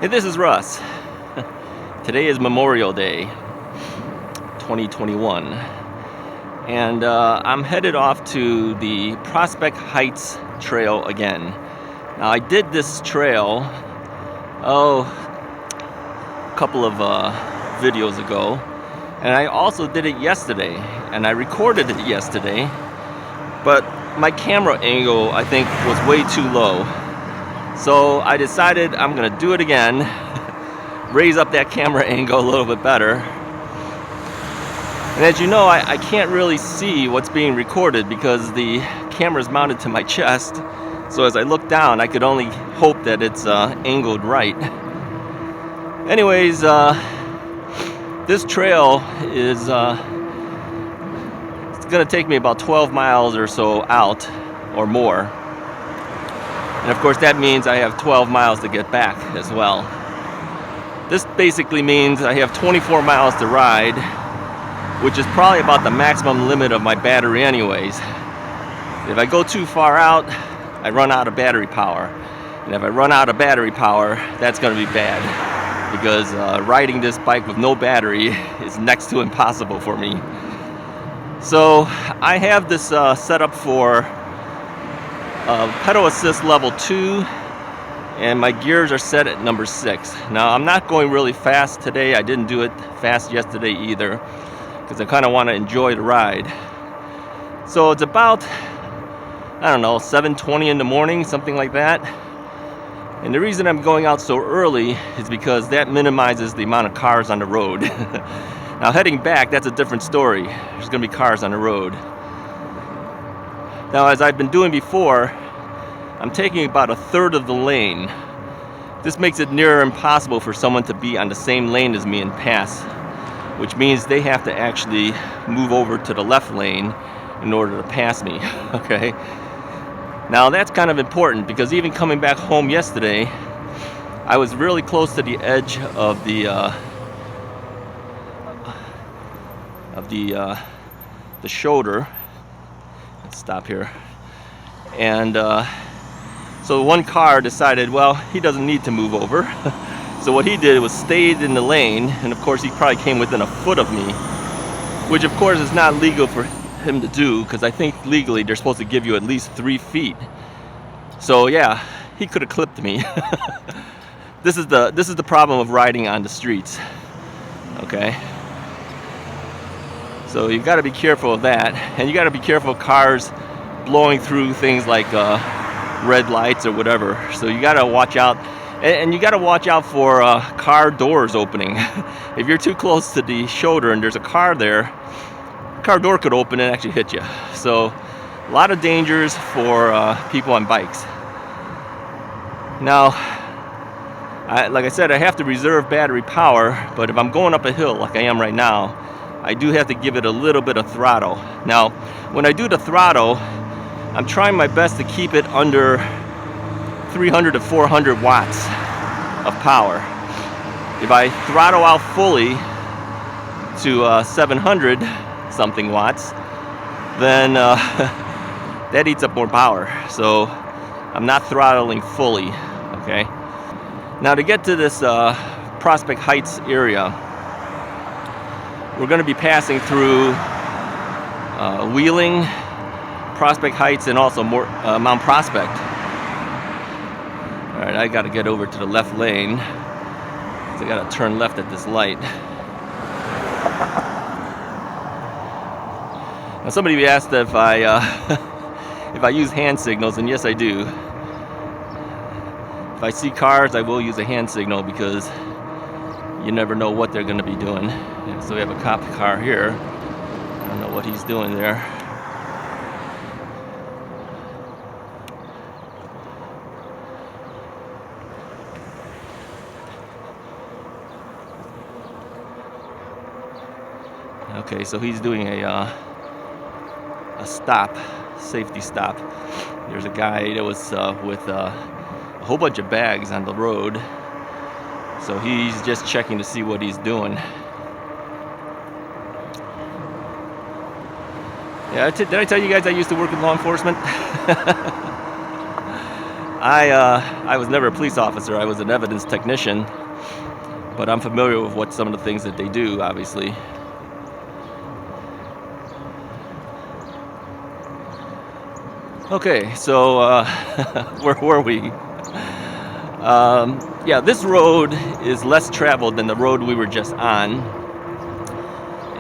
Hey, this is Russ. Today is Memorial Day 2021, and I'm headed off to the Prospect Heights Trail again. Now, I did this trail a couple of videos ago, and I also did it yesterday, and I recorded it yesterday, but my camera angle, I think, was way too low. So I decided I'm gonna do it again, raise up that camera angle a little bit better. And as you know, I can't really see what's being recorded because the camera's mounted to my chest. So as I look down, I could only hope that it's angled right. Anyways, this trail is it's gonna take me about 12 miles or so out or more. And of course that means I have 12 miles to get back as well. This basically means I have 24 miles to ride, which is probably about the maximum limit of my battery anyways. If I go too far out, I run out of battery power. And if I run out of battery power, that's gonna be bad. Because riding this bike with no battery is next to impossible for me. So I have this set up for pedal assist level 2, and my gears are set at number 6. Now I'm not going really fast today. I didn't do it fast yesterday either because I kind of want to enjoy the ride. So it's about, I don't know, 7:20 in the morning, something like that. And the reason I'm going out so early is because that minimizes the amount of cars on the road. Now heading back, that's a different story. There's gonna be cars on the road. Now, as I've been doing before, I'm taking about a third of the lane. This makes it near impossible for someone to be on the same lane as me and pass, which means they have to actually move over to the left lane in order to pass me, okay? Now, that's kind of important because even coming back home yesterday, I was really close to the edge of the shoulder. Let's stop here. And so one car decided, well, he doesn't need to move over. So what he did was stayed in the lane, and of course he probably came within a foot of me, which of course is not legal for him to do because I think legally they're supposed to give you at least 3 feet. So yeah, he could have clipped me. This is the problem of riding on the streets. Okay. So you've got to be careful of that, and you got to be careful of cars blowing through things like red lights or whatever. So you got to watch out, and you got to watch out for car doors opening. If you're too close to the shoulder and there's a car there, car door could open and actually hit you. So a lot of dangers for people on bikes. Now, like I said, I have to reserve battery power, but if I'm going up a hill like I am right now, I do have to give it a little bit of throttle. Now, when I do the throttle, I'm trying my best to keep it under 300 to 400 watts of power. If I throttle out fully to 700 something watts, then that eats up more power. So I'm not throttling fully, okay? Now to get to this Prospect Heights area, we're going to be passing through Wheeling, Prospect Heights, and also Mount Prospect. All right, I got to get over to the left lane. So I got to turn left at this light. Now somebody asked if I if I use hand signals, and yes, I do. If I see cars, I will use a hand signal because you never know what they're going to be doing. Yeah, so we have a cop car here. I don't know what he's doing there. Okay, so he's doing a stop, safety stop. There's a guy that was with a whole bunch of bags on the road. So he's just checking to see what he's doing. Yeah, did I tell you guys I used to work in law enforcement? I was never a police officer. I was an evidence technician, but I'm familiar with what some of the things that they do, obviously. Okay, so where were we? Yeah, this road is less traveled than the road we were just on.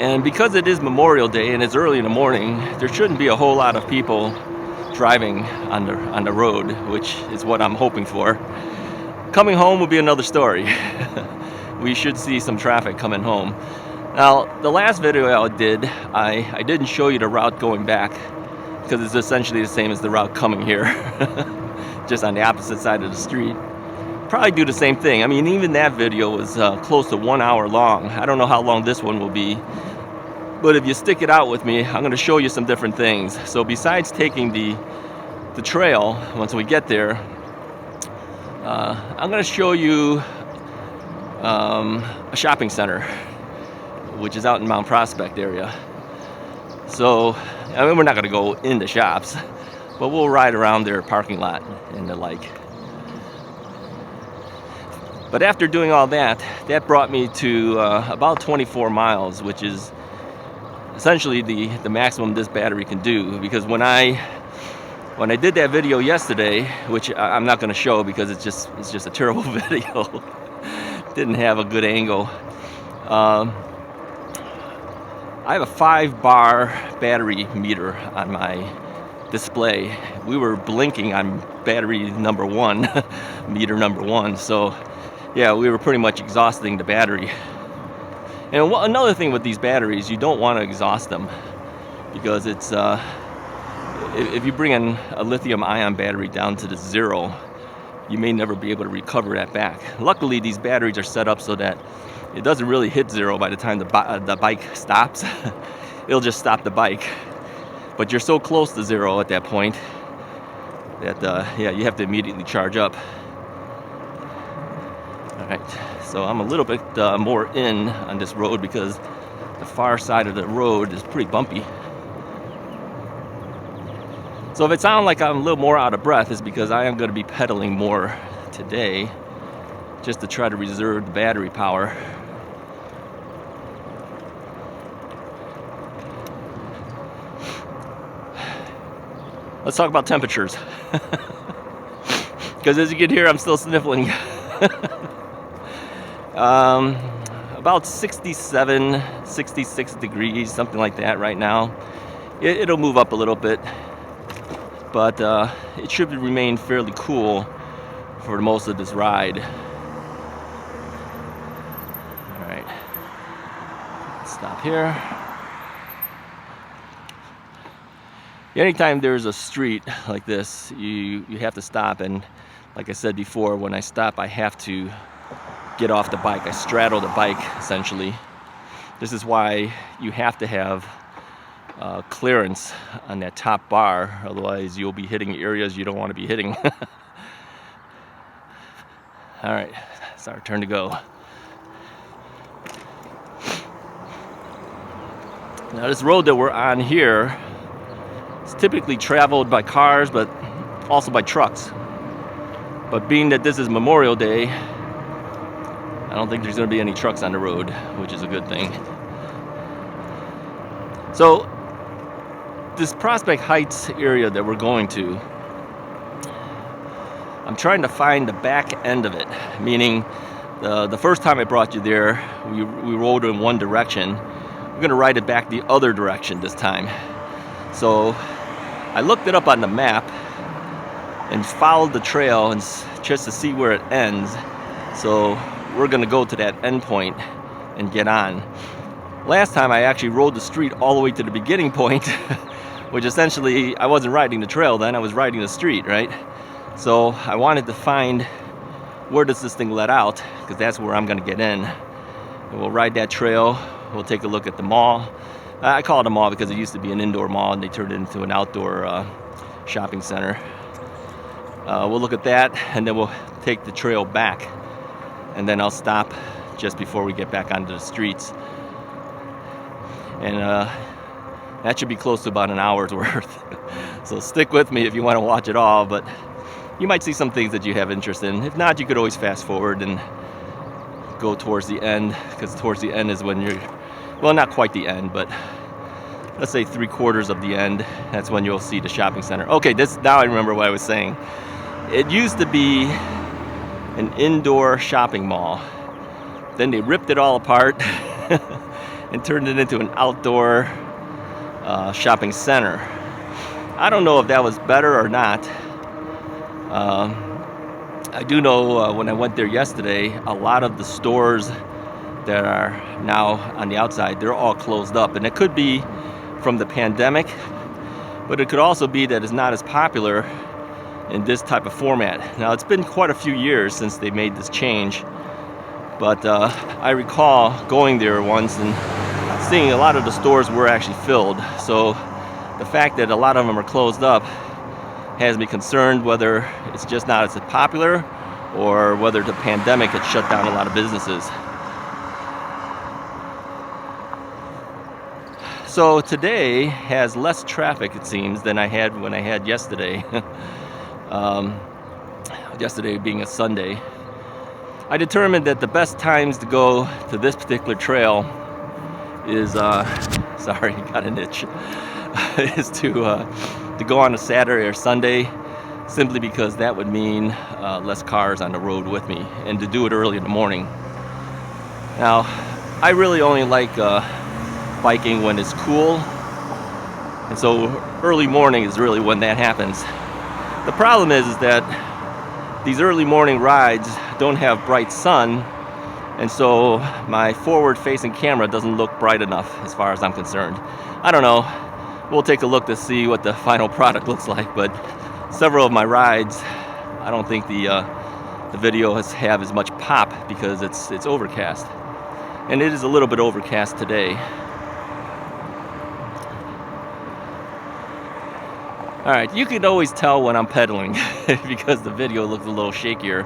And because it is Memorial Day and it's early in the morning, there shouldn't be a whole lot of people driving on the road, which is what I'm hoping for. Coming home will be another story. We should see some traffic coming home. Now, the last video I did, I didn't show you the route going back because it's essentially the same as the route coming here, just on the opposite side of the street. Probably do the same thing. I mean, even that video was close to 1 hour long. I don't know how long this one will be, but if you stick it out with me, I'm going to show you some different things. So besides taking the trail, once we get there, I'm going to show you a shopping center, which is out in Mount Prospect area. So, I mean, we're not going to go in the shops, but we'll ride around their parking lot and the like. But after doing all that, that brought me to about 24 miles, which is essentially the maximum this battery can do. Because when I did that video yesterday, which I'm not going to show because it's just a terrible video, didn't have a good angle. I have a 5-bar battery meter on my display. We were blinking on battery number 1, meter number 1. So yeah, we were pretty much exhausting the battery. And another thing with these batteries, you don't want to exhaust them because it's if you bring a lithium-ion battery down to the 0, you may never be able to recover that back. Luckily, these batteries are set up so that it doesn't really hit 0 by the time the bike stops. It'll just stop the bike. But you're so close to 0 at that point that yeah, you have to immediately charge up. Alright, so I'm a little bit more in on this road because the far side of the road is pretty bumpy. So if it sounds like I'm a little more out of breath, it's because I am going to be pedaling more today just to try to reserve the battery power. Let's talk about temperatures. Because as you can hear, I'm still sniffling. About 67, 66 degrees, something like that right now. It'll move up a little bit, but it should remain fairly cool for most of this ride. All right, stop here. Anytime there's a street like this, you have to stop, and like I said before, when I stop, I have to get off the bike. I straddle the bike, essentially. This is why you have to have clearance on that top bar, otherwise you'll be hitting areas you don't want to be hitting. All right, it's our turn to go. Now this road that we're on here is typically traveled by cars, but also by trucks. But being that this is Memorial Day, I don't think there's going to be any trucks on the road, which is a good thing. So this Prospect Heights area that we're going to, I'm trying to find the back end of it, meaning the first time I brought you there, we rode in one direction. We're going to ride it back the other direction this time. So I looked it up on the map and followed the trail and just to see where it ends. So we're going to go to that end point and get on. Last time I actually rode the street all the way to the beginning point, which essentially I wasn't riding the trail then, I was riding the street, right? So I wanted to find where does this thing let out, because that's where I'm going to get in. And we'll ride that trail, we'll take a look at the mall. I call it a mall because it used to be an indoor mall and they turned it into an outdoor shopping center. We'll look at that and then we'll take the trail back, and then I'll stop just before we get back onto the streets. And that should be close to about an hour's worth. So stick with me if you want to watch it all, but you might see some things that you have interest in. If not, you could always fast forward and go towards the end, because towards the end is when you're, well, not quite the end, but let's say 3/4 of the end. That's when you'll see the shopping center. Okay, now I remember what I was saying. It used to be an indoor shopping mall. Then they ripped it all apart and turned it into an outdoor shopping center. I don't know if that was better or not. I do know when I went there yesterday, a lot of the stores that are now on the outside, they're all closed up. And it could be from the pandemic, but it could also be that it's not as popular in this type of format. Now, it's been quite a few years since they made this change, but I recall going there once and seeing a lot of the stores were actually filled. So the fact that a lot of them are closed up has me concerned whether it's just not as popular or whether the pandemic had shut down a lot of businesses. So today has less traffic, it seems, than I had when I had yesterday. Yesterday being a Sunday. I determined that the best times to go to this particular trail is, sorry, got an itch, is to go on a Saturday or Sunday, simply because that would mean less cars on the road with me, and to do it early in the morning. Now, I really only like biking when it's cool, and so early morning is really when that happens. The problem is that these early morning rides don't have bright sun, and so my forward-facing camera doesn't look bright enough as far as I'm concerned. I don't know. We'll take a look to see what the final product looks like, but several of my rides, I don't think the video have as much pop because it's overcast. And it is a little bit overcast today. Alright, you can always tell when I'm pedaling because the video looks a little shakier.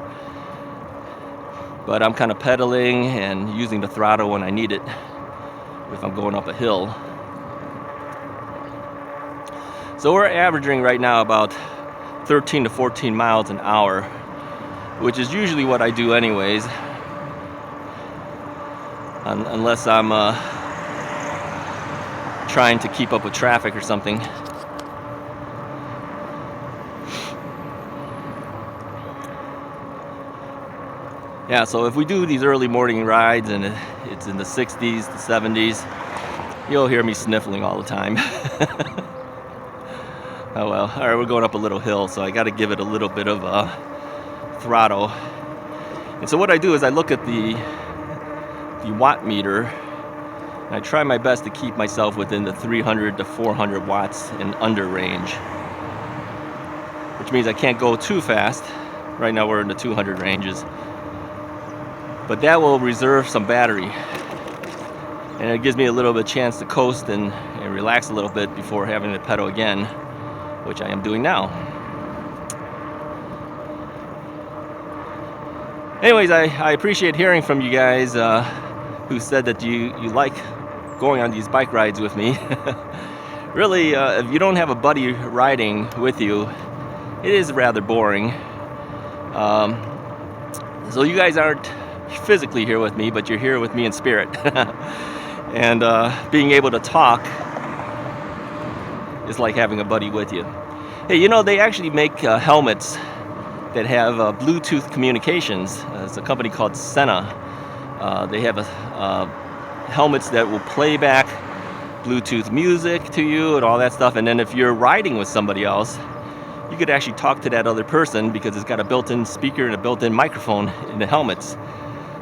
But I'm kind of pedaling and using the throttle when I need it if I'm going up a hill. So we're averaging right now about 13 to 14 miles an hour, which is usually what I do anyways, unless I'm trying to keep up with traffic or something. Yeah, so if we do these early morning rides and it's in the 60s, the 70s, you'll hear me sniffling all the time. Oh well, all right, we're going up a little hill, so I got to give it a little bit of throttle. And so what I do is I look at the watt meter, and I try my best to keep myself within the 300 to 400 watts and under range, which means I can't go too fast. Right now we're in the 200 ranges. But that will reserve some battery, and it gives me a little bit of chance to coast and relax a little bit before having to pedal again, which I am doing now. Anyways, I appreciate hearing from you guys who said that you like going on these bike rides with me. Really, if you don't have a buddy riding with you, it is rather boring. So you guys aren't physically here with me, but you're here with me in spirit. And being able to talk is like having a buddy with you. Hey, you know, they actually make helmets that have Bluetooth communications. It's a company called Senna. They have helmets that will play back Bluetooth music to you and all that stuff. And then if you're riding with somebody else, you could actually talk to that other person because it's got a built-in speaker and a built-in microphone in the helmets.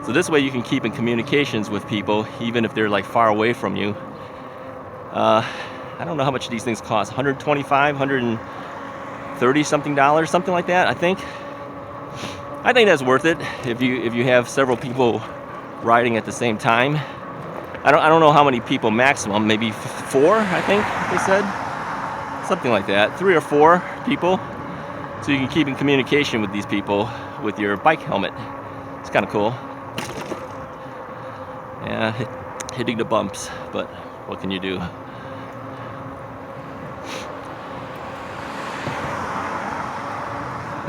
So this way you can keep in communications with people even if they're like far away from you. I don't know how much these things cost. $125, $130 something, something like that, I think. I think that's worth it if you have several people riding at the same time. I don't know how many people maximum, maybe 4, I think they said. Something like that, 3 or 4 people. So you can keep in communication with these people with your bike helmet. It's kind of cool. Yeah, hitting the bumps, but what can you do?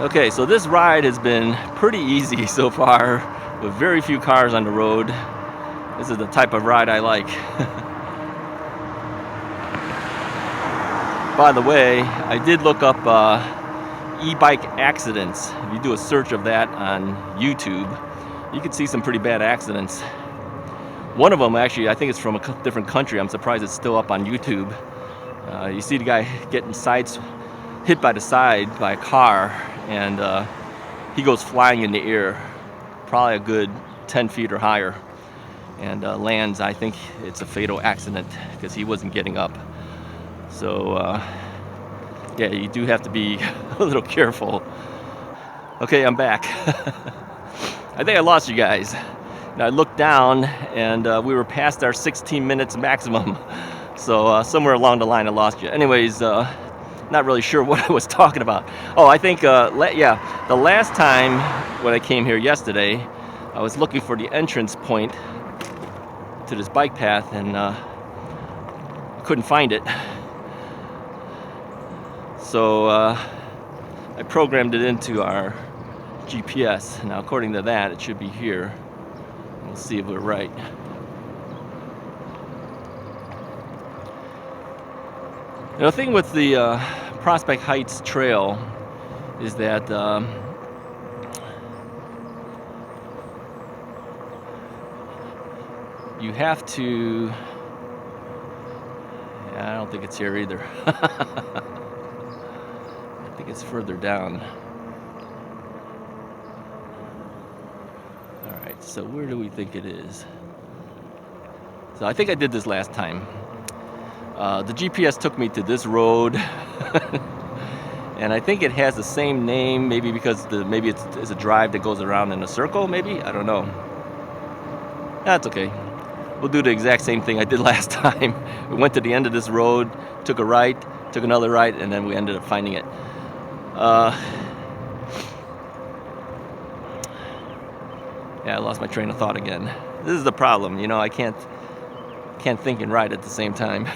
Okay, so this ride has been pretty easy so far with very few cars on the road. This is the type of ride I like. By the way, I did look up e-bike accidents. If you do a search of that on YouTube, you can see some pretty bad accidents. One of them, actually, I think it's from a different country. I'm surprised it's still up on YouTube. You see the guy getting hit by the side by a car, and he goes flying in the air, probably a good 10 feet or higher, and lands. I think it's a fatal accident because he wasn't getting up. So yeah, you do have to be a little careful. Okay, I'm back. I think I lost you guys. And I looked down, and we were past our 16 minutes maximum. So somewhere along the line I lost you. Anyways, not really sure what I was talking about. Oh, I think, yeah, the last time when I came here yesterday, I was looking for the entrance point to this bike path, and couldn't find it. So I programmed it into our GPS. Now, according to that, it should be here. We'll see if we're right. Now, the thing with the Prospect Heights Trail is that you have to... Yeah, I don't think it's here either. I think it's further down. Alright, so where do we think it is? So I think I did this last time. The GPS took me to this road, and I think it has the same name, maybe because maybe it's a drive that goes around in a circle, maybe? I don't know. That's okay. We'll do the exact same thing I did last time. We went to the end of this road, took a right, took another right, and then we ended up finding it. Yeah, I lost my train of thought again. This is the problem, you know, I can't think and ride at the same time.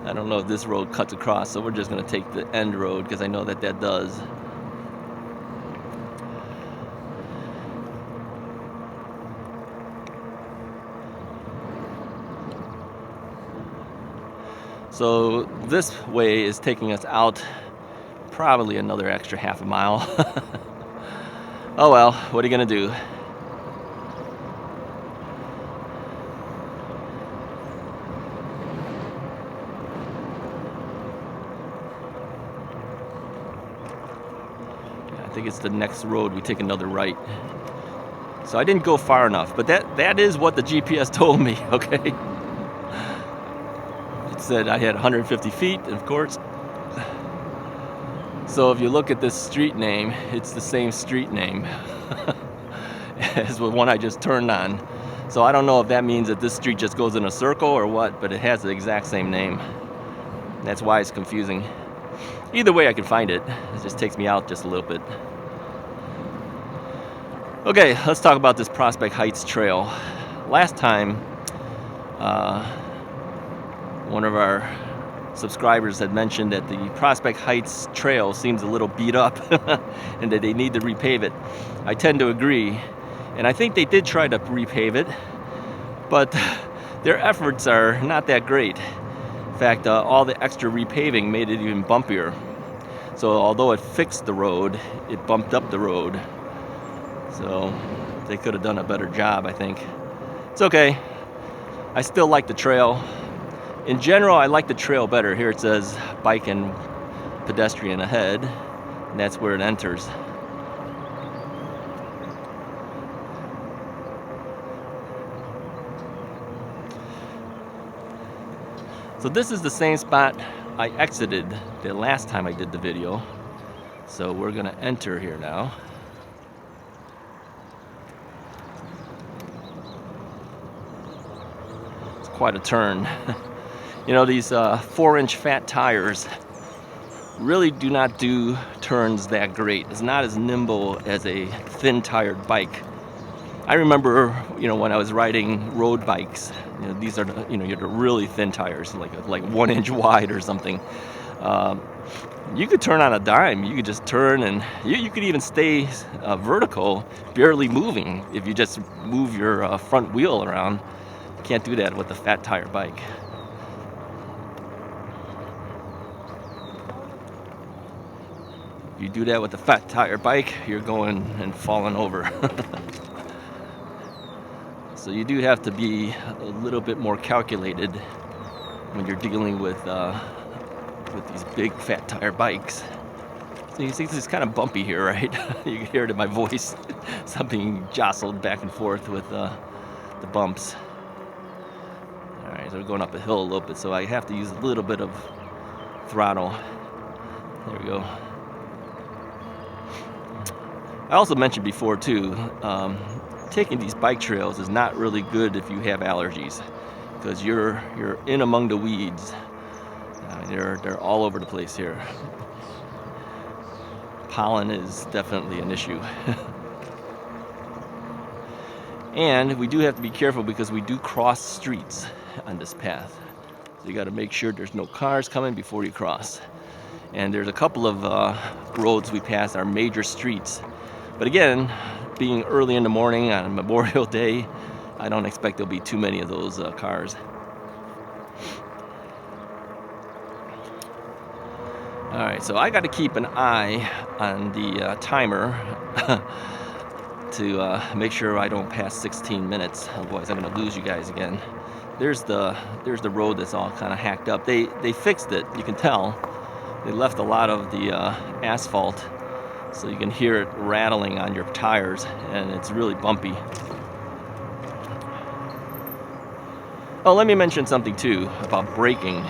I don't know if this road cuts across, so we're just going to take the end road because I know that does. So this way is taking us out probably another extra half a mile. Oh well, what are you going to do? I think it's the next road. We take another right. So I didn't go far enough, but that is what the GPS told me, okay? It said I had 150 feet, of course. So if you look at this street name, it's the same street name as the one I just turned on. So I don't know if that means that this street just goes in a circle or what, but it has the exact same name. That's why it's confusing. Either way, I can find it. It just takes me out just a little bit. Okay, let's talk about this Prospect Heights Trail. Last time, one of our subscribers had mentioned that the Prospect Heights Trail seems a little beat up and that they need to repave it. I tend to agree, and I think they did try to repave it, but their efforts are not that great. In fact, all the extra repaving made it even bumpier. So although it fixed the road, it bumped up the road. So they could have done a better job, I think. It's okay. I still like the trail. In general, I like the trail better. Here it says bike and pedestrian ahead, and that's where it enters. So this is the same spot I exited the last time I did the video. So we're gonna enter here now. It's quite a turn. You know, these 4-inch fat tires really do not do turns that great. It's not as nimble as a thin-tired bike. I remember, you know, when I was riding road bikes, you know, these are the, you know, the really thin tires, like 1 inch wide or something. You could turn on a dime. You could just turn, and you could even stay vertical, barely moving, if you just move your front wheel around. You can't do that with the fat tire bike. If you do that with the fat tire bike, you're going and falling over. So you do have to be a little bit more calculated when you're dealing with these big fat tire bikes. So you see this is kind of bumpy here, right? You can hear it in my voice. Something jostled back and forth with the bumps. All right, so we're going up a hill a little bit, so I have to use a little bit of throttle. There we go. I also mentioned before too, taking these bike trails is not really good if you have allergies, because you're in among the weeds. They're all over the place here. Pollen is definitely an issue. And we do have to be careful because we do cross streets on this path. So you got to make sure there's no cars coming before you cross. And there's a couple of roads we pass are major streets. But again, being early in the morning on Memorial Day, I don't expect there'll be too many of those cars. All right, so I got to keep an eye on the timer to make sure I don't pass 16 minutes. Otherwise, I'm going to lose you guys again. There's the road that's all kind of hacked up. They fixed it. You can tell. They left a lot of the asphalt, so you can hear it rattling on your tires, and it's really bumpy. Oh, let me mention something too about braking.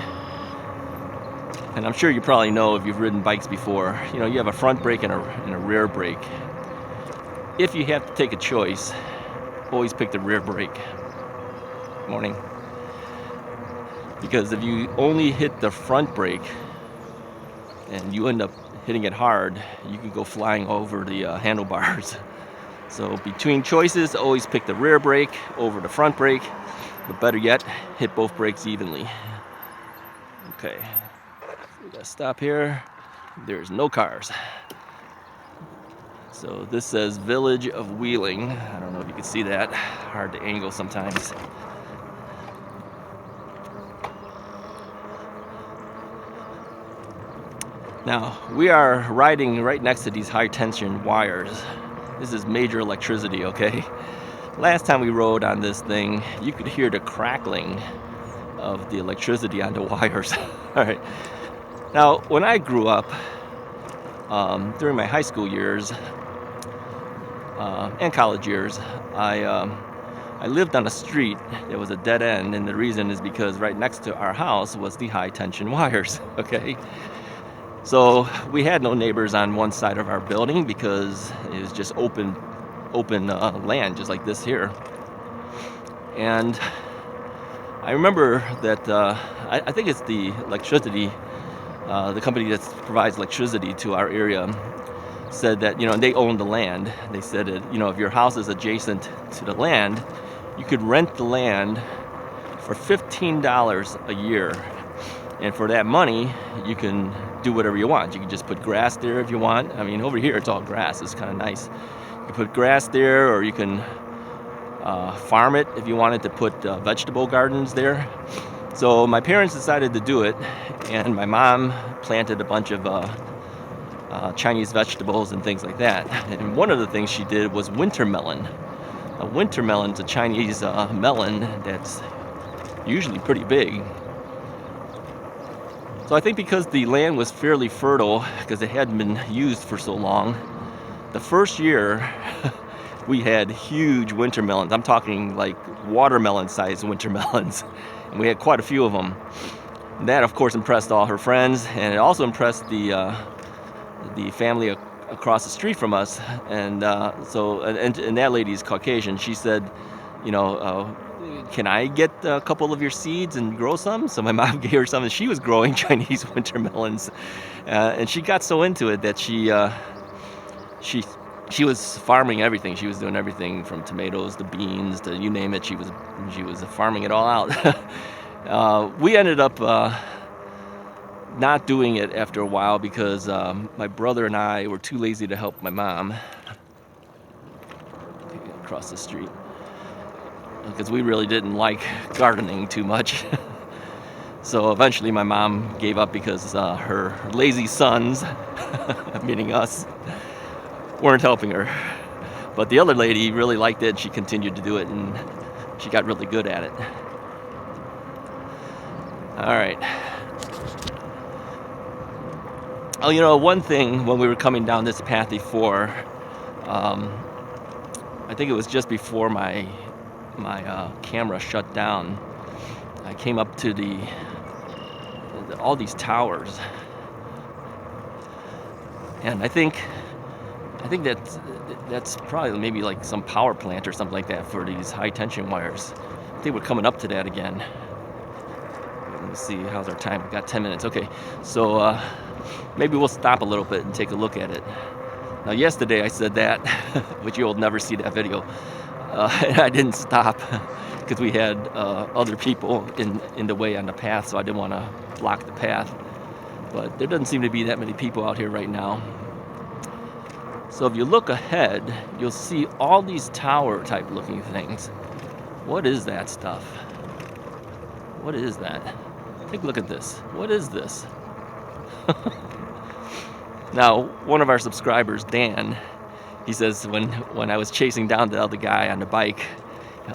And I'm sure you probably know if you've ridden bikes before, you know, you have a front brake and a rear brake. If you have to take a choice, always pick the rear brake. Morning. Because if you only hit the front brake and you end up hitting it hard, you can go flying over the handlebars. So between choices, always pick the rear brake over the front brake. But better yet, hit both brakes evenly. Okay. We gotta stop here. There's no cars. So this says Village of Wheeling. I don't know if you can see that. Hard to angle sometimes. Now, we are riding right next to these high tension wires. This is major electricity, okay? Last time we rode on this thing, you could hear the crackling of the electricity on the wires. All right. Now, when I grew up, during my high school years and college years, I lived on a street that was a dead end, and the reason is because right next to our house was the high tension wires, okay? So we had no neighbors on one side of our building because it was just open land, just like this here. And I remember that I think it's the electricity. The company that provides electricity to our area said that, you know, they own the land. They said that, you know, if your house is adjacent to the land, you could rent the land for $15 a year. And for that money, you can do whatever you want. You can just put grass there if you want. I mean, over here, it's all grass. It's kind of nice. You can put grass there, or you can farm it if you wanted to put vegetable gardens there. So my parents decided to do it, and my mom planted a bunch of Chinese vegetables and things like that. And one of the things she did was winter melon. A winter melon's a Chinese melon that's usually pretty big. So I think because the land was fairly fertile, because it hadn't been used for so long, the first year we had huge winter melons. I'm talking like watermelon-sized winter melons. And we had quite a few of them. And that, of course, impressed all her friends, and it also impressed the family across the street from us. And so that lady's Caucasian. She said, you know, can I get a couple of your seeds and grow some? So my mom gave her some, and she was growing Chinese winter melons. And she got so into it that she was farming everything. She was doing everything from tomatoes to beans to you name it. She was farming it all out. We ended up not doing it after a while because my brother and I were too lazy to help my mom across the street, because we really didn't like gardening too much. So eventually my mom gave up because her lazy sons, meaning us, weren't helping her. But the other lady really liked it. She continued to do it, and she got really good at it. All right. Oh, you know, one thing when we were coming down this path before, I think it was just before my camera shut down, I came up to all these towers, and I think that's probably maybe like some power plant or something like that for these high tension wires. I think we're coming up to that again. Let me see, how's our time? We've got 10 minutes. Okay, so maybe we'll stop a little bit and take a look at it. Now, yesterday I said that, but you'll never see that video. And I didn't stop because we had other people in the way on the path, so I didn't want to block the path. But there doesn't seem to be that many people out here right now. So if you look ahead, you'll see all these tower type looking things. What is that stuff? What is that? Take a look at this. What is this? Now, one of our subscribers, Dan, he says when I was chasing down the other guy on the bike,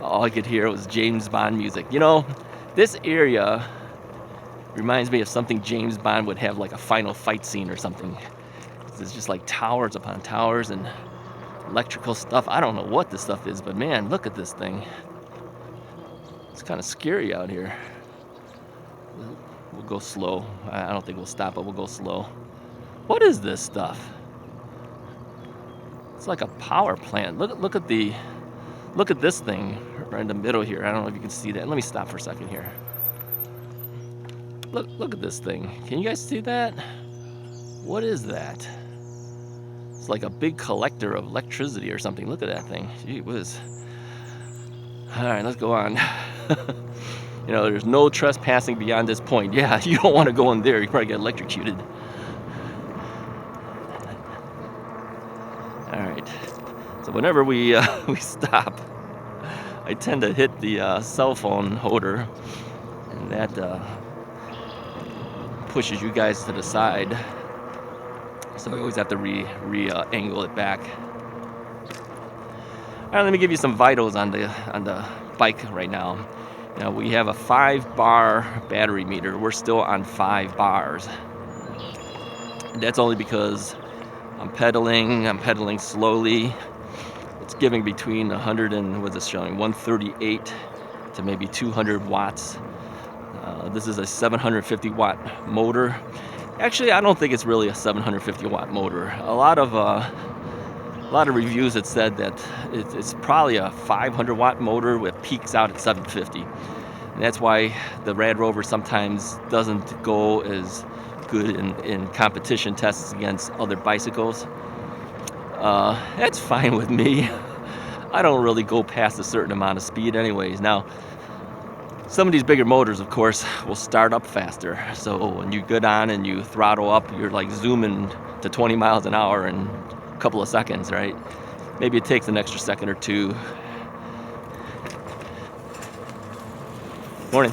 all I could hear was James Bond music. You know, this area reminds me of something James Bond would have, like a final fight scene or something. It's just like towers upon towers and electrical stuff. I don't know what this stuff is, but man, look at this thing. It's kind of scary out here. We'll go slow. I don't think we'll stop, but we'll go slow. What is this stuff? It's like a power plant. Look at this thing right in the middle here. I don't know if you can see that. Let me stop for a second here. Look at this thing. Can you guys see that? What is that? It's like a big collector of electricity or something. Look at that thing. Gee whiz. All right, let's go on. You know, there's no trespassing beyond this point. Yeah, you don't want to go in there. You probably get electrocuted. All right. So whenever we stop, I tend to hit the cell phone holder, and that pushes you guys to the side. So we always have to angle it back. All right, let me give you some vitals on the bike right now. Now we have a 5-bar battery meter. We're still on 5 bars. And that's only because I'm pedaling slowly. It's giving between 100 and, what's this showing, 138 to maybe 200 watts. This is a 750 watt motor. Actually, I don't think it's really a 750 watt motor. A lot of reviews had said that it's probably a 500 watt motor with peaks out at 750. And that's why the RadRover sometimes doesn't go as good in competition tests against other bicycles. That's fine with me. I don't really go past a certain amount of speed anyways. Now, some of these bigger motors, of course, will start up faster. So when you get on and you throttle up, you're like zooming to 20 miles an hour in a couple of seconds, right? Maybe it takes an extra second or two. Morning.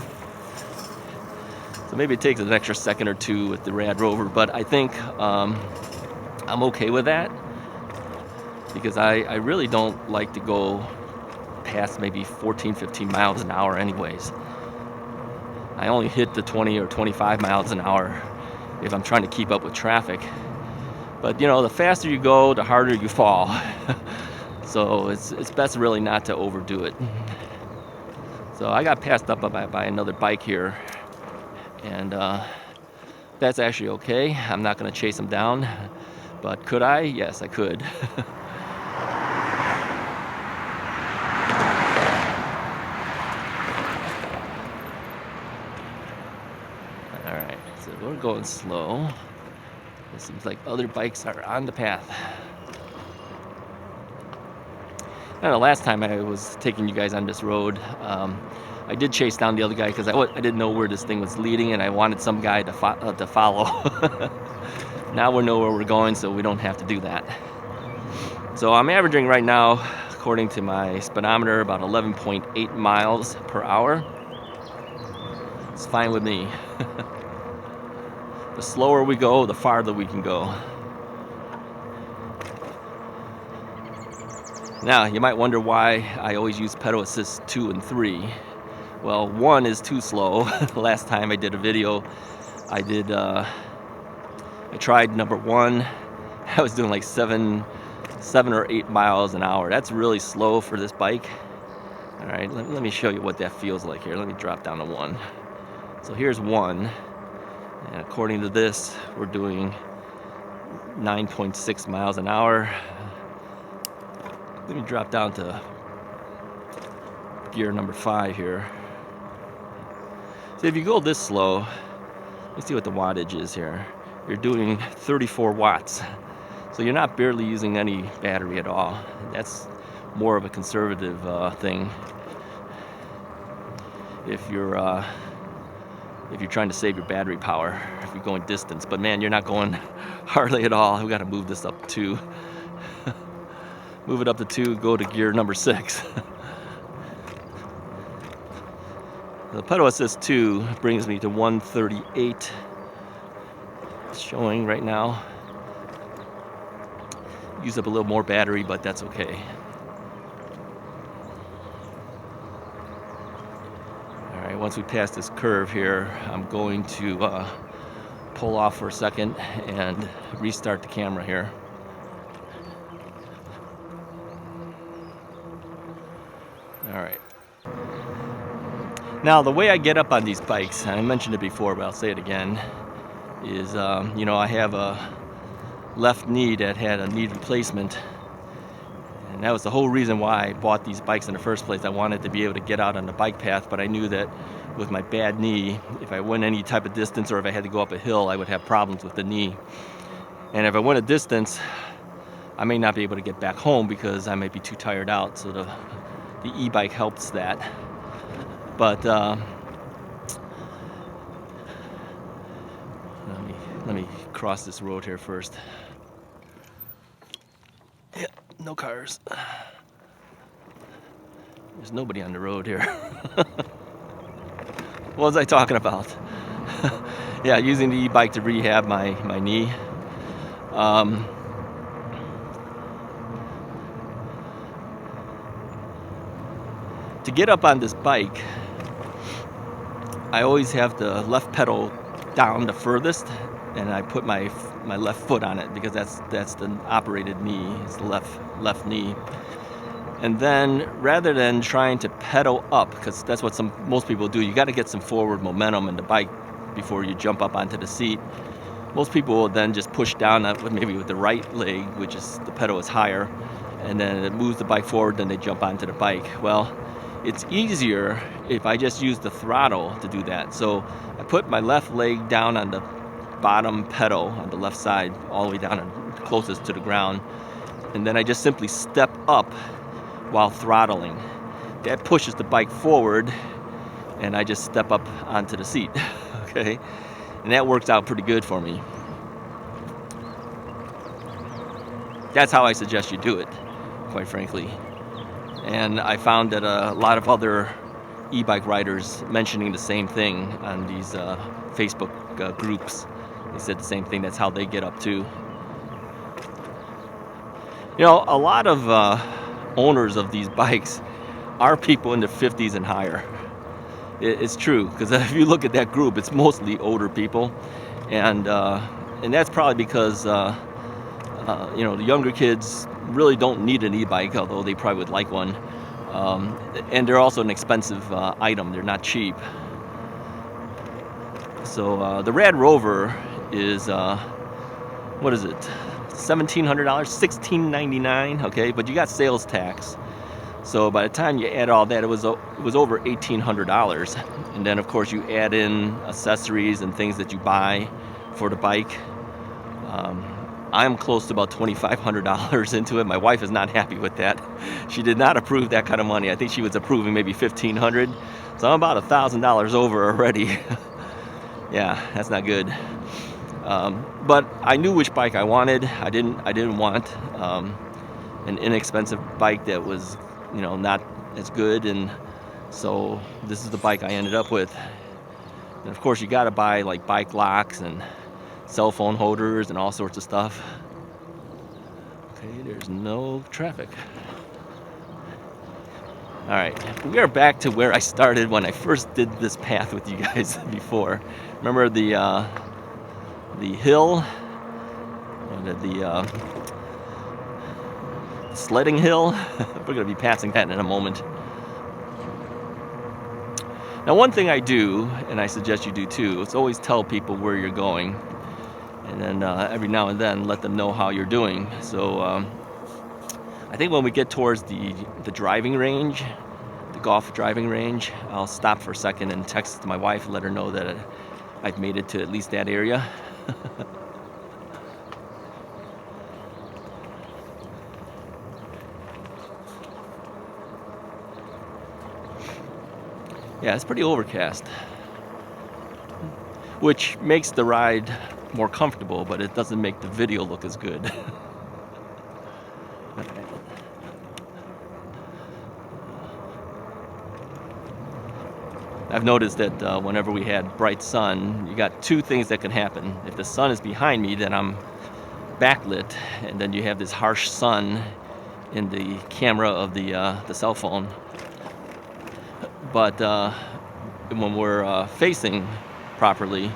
So maybe it takes an extra second or two with the RadRover, but I think I'm okay with that, because I really don't like to go past maybe 14, 15 miles an hour anyways. I only hit the 20 or 25 miles an hour if I'm trying to keep up with traffic. But you know, the faster you go, the harder you fall. So it's best really not to overdo it. So I got passed up by another bike here, and that's actually okay. I'm not going to chase him down, but could I? Yes, I could. Alright, so we're going slow. It seems like other bikes are on the path. I don't know, last time I was taking you guys on this road, I did chase down the other guy because I didn't know where this thing was leading, and I wanted some guy to follow. Now we know where we're going, so we don't have to do that. So I'm averaging right now, according to my speedometer, about 11.8 miles per hour. It's fine with me. The slower we go, the farther we can go. Now, you might wonder why I always use pedal assist 2 and 3. Well, 1 is too slow. Last time I did a video, I tried number 1. I was doing like 7 or 8 miles an hour. That's really slow for this bike. All right, let me show you what that feels like here. Let me drop down to 1. So here's 1, and according to this, we're doing 9.6 miles an hour. Let me drop down to gear number 5 here. So if you go this slow, let's see what the wattage is here. You're doing 34 watts. So you're not barely using any battery at all. That's more of a conservative thing if you're trying to save your battery power, if you're going distance. But man, you're not going hardly at all. We've got to move this up to 2. Move it up to 2, go to gear number 6. The pedal assist 2 brings me to 138. It's showing right now. Use up a little more battery, but that's okay. All right, once we pass this curve here, I'm going to pull off for a second and restart the camera here. All right. Now, the way I get up on these bikes, and I mentioned it before, but I'll say it again, is, I have a left knee that had a knee replacement. And that was the whole reason why I bought these bikes in the first place. I wanted to be able to get out on the bike path, but I knew that with my bad knee, if I went any type of distance or if I had to go up a hill, I would have problems with the knee. And if I went a distance, I may not be able to get back home because I might be too tired out. So the e-bike helps that. But let me cross this road here first. Yeah, no cars. There's nobody on the road here. What was I talking about? Yeah, using the e-bike to rehab my knee. To get up on this bike, I always have the left pedal down the furthest, and I put my left foot on it because that's the operated knee. It's the left knee. And then rather than trying to pedal up, because that's what most people do, you got to get some forward momentum in the bike before you jump up onto the seat. Most people will then just push down maybe with the right leg, which is the pedal is higher, and then it moves the bike forward, then they jump onto the bike. Well, it's easier if I just use the throttle to do that. So I put my left leg down on the bottom pedal on the left side, all the way down and closest to the ground, and then I just simply step up while throttling. That pushes the bike forward, and I just step up onto the seat. Okay, and that works out pretty good for me. That's how I suggest you do it, quite frankly. And I found that a lot of other e-bike riders mentioning the same thing on these Facebook groups. They said the same thing. That's how they get up too. A lot of owners of these bikes are people in their 50s and higher. It's true, because if you look at that group, it's mostly older people, and that's probably because the younger kids really don't need an e-bike, although they probably would like one, and they're also an expensive item. They're not cheap. So the RadRover is what is it? $1,700, $1,699. Okay, but you got sales tax. So by the time you add all that, it was over $1,800, and then of course you add in accessories and things that you buy for the bike. I'm close to about $2,500 into it. My wife is not happy with that. She did not approve that kind of money. I think she was approving maybe $1,500. So I'm about $1,000 over already. Yeah, that's not good. But I knew which bike I wanted. I didn't want an inexpensive bike that was, not as good, and so this is the bike I ended up with. And of course, you got to buy like bike locks and cell phone holders and all sorts of stuff. Okay, there's no traffic. All right, we are back to where I started when I first did this path with you guys before. Remember the hill, the sledding hill? We're going to be passing that in a moment. Now, one thing I do, and I suggest you do too, is always tell people where you're going, and then every now and then let them know how you're doing. So I think when we get towards the driving range, the golf driving range, I'll stop for a second and text my wife and let her know that I've made it to at least that area. Yeah, it's pretty overcast, which makes the ride more comfortable, but it doesn't make the video look as good. I've noticed that whenever we had bright sun, you got two things that can happen. If the sun is behind me, then I'm backlit, and then you have this harsh sun in the camera of the cell phone. But when we're facing properly,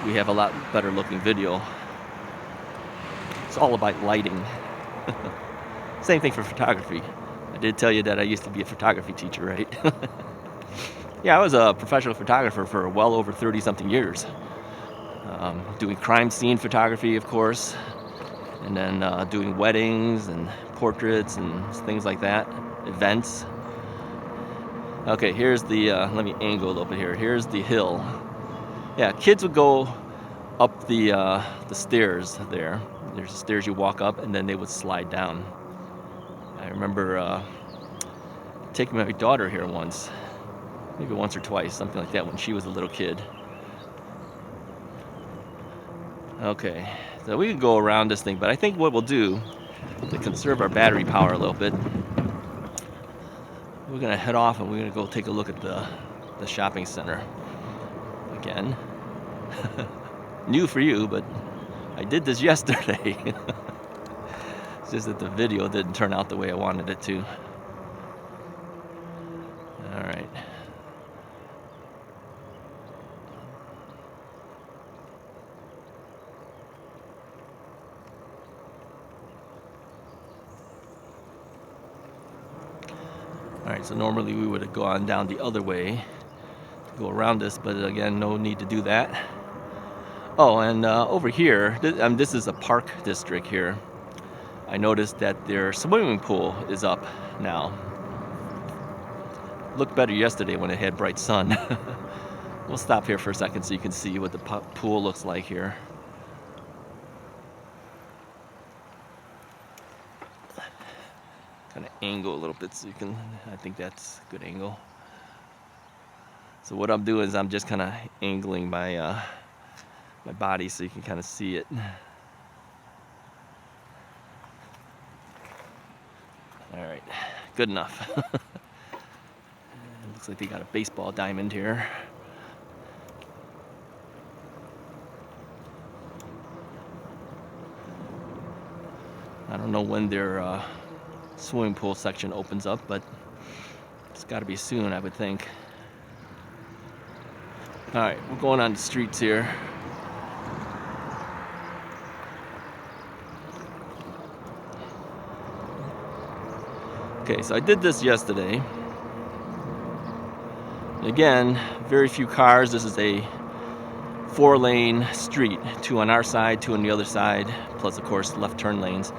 we have a lot better looking video. It's all about lighting. Same thing for photography. I did tell you that I used to be a photography teacher, right? Yeah, I was a professional photographer for well over 30-something years. Doing crime scene photography, of course, and then doing weddings and portraits and things like that, events. Okay, here's the, let me angle a little bit here. Here's the hill. Yeah, kids would go up the stairs there. There's stairs you walk up, and then they would slide down. I remember taking my daughter here once, maybe once or twice, something like that, when she was a little kid. Okay, so we can go around this thing, but I think what we'll do to conserve our battery power a little bit, we're gonna head off and we're gonna go take a look at the shopping center again. New for you, but I did this yesterday. It's just that the video didn't turn out the way I wanted it to. All right. Alright, so normally we would have gone down the other way to go around this, but again, no need to do that. Oh, and over here, this is a park district here. I noticed that their swimming pool is up now. Looked better yesterday when it had bright sun. We'll stop here for a second so you can see what the pool looks like here. Kind of angle a little bit so you can, I think that's a good angle. So what I'm doing is I'm just kind of angling my my body so you can kind of see it. All right, good enough. Looks like they got a baseball diamond here. I don't know when their swimming pool section opens up, but it's got to be soon, I would think. All right, we're going on the streets here. Okay, so I did this yesterday. Again, very few cars. This is a 4-lane street, 2 on our side, 2 on the other side, plus of course left turn lanes.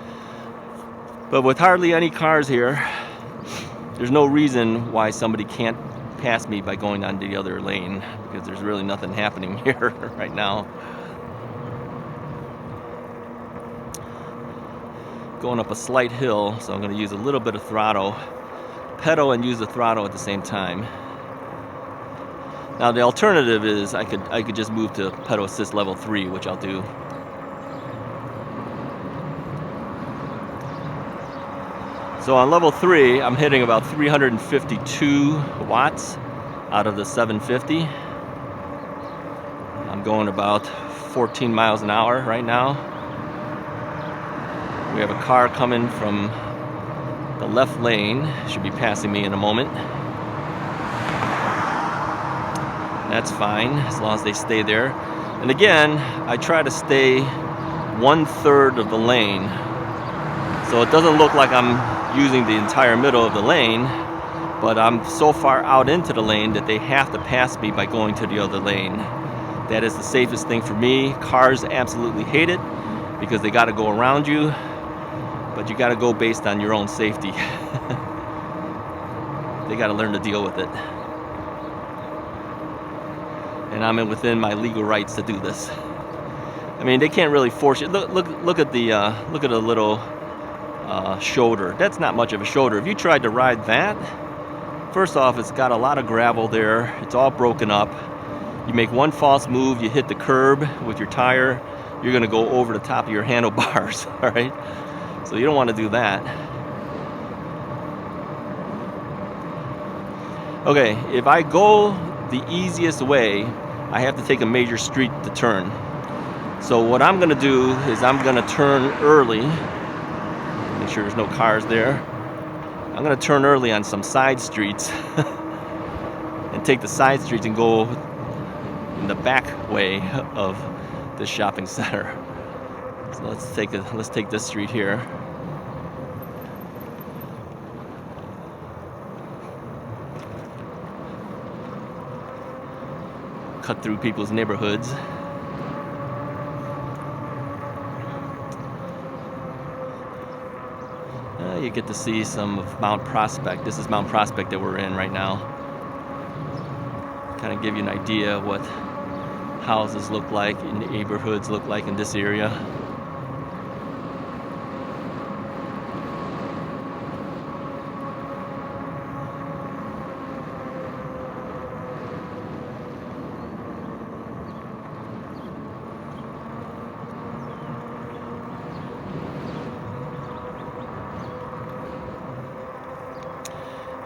But with hardly any cars here, there's no reason why somebody can't pass me by going on the other lane, because there's really nothing happening here right now. Going up a slight hill, so I'm going to use a little bit of throttle, pedal and use the throttle at the same time. Now the alternative is I could just move to pedal assist level 3, which I'll do. So on level 3, I'm hitting about 352 watts out of the 750. I'm going about 14 miles an hour right now. We have a car coming from the left lane, should be passing me in a moment. That's fine, as long as they stay there. And again, I try to stay 1/3 of the lane, so it doesn't look like I'm using the entire middle of the lane, but I'm so far out into the lane that they have to pass me by going to the other lane. That is the safest thing for me. Cars absolutely hate it because they got to go around you, but you got to go based on your own safety. They got to learn to deal with it. And I'm within my legal rights to do this. I mean, they can't really force you. Look at the little shoulder. That's not much of a shoulder. If you tried to ride that, first off, it's got a lot of gravel there. It's all broken up. You make one false move, you hit the curb with your tire, you're going to go over the top of your handlebars. All right, so you don't want to do that. Okay, if I go the easiest way, I have to take a major street to turn. So what I'm going to do is I'm going to turn early. Make sure there's no cars there. I'm going to turn early on some side streets and take the side streets and go in the back way of this shopping center. So let's take this street here. Cut through people's neighborhoods. You get to see some of Mount Prospect. This is Mount Prospect that we're in right now. Kind of give you an idea of what houses look like and neighborhoods look like in this area.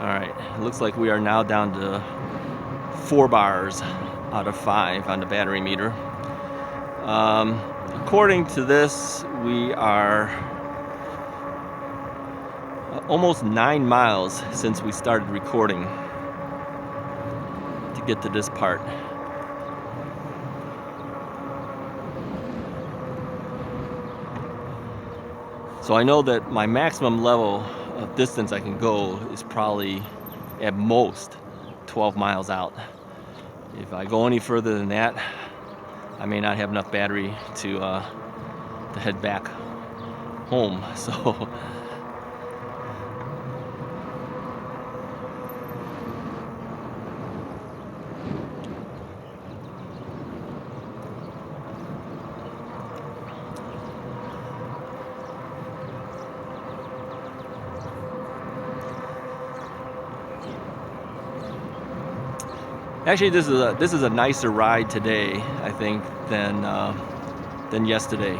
Alright, it looks like we are now down to 4 bars out of 5 on the battery meter. According to this, we are almost 9 miles since we started recording to get to this part. So I know that my maximum level of distance I can go is probably at most 12 miles out. If I go any further than that, I may not have enough battery to head back home. So actually, this is a nicer ride today, I think, than yesterday.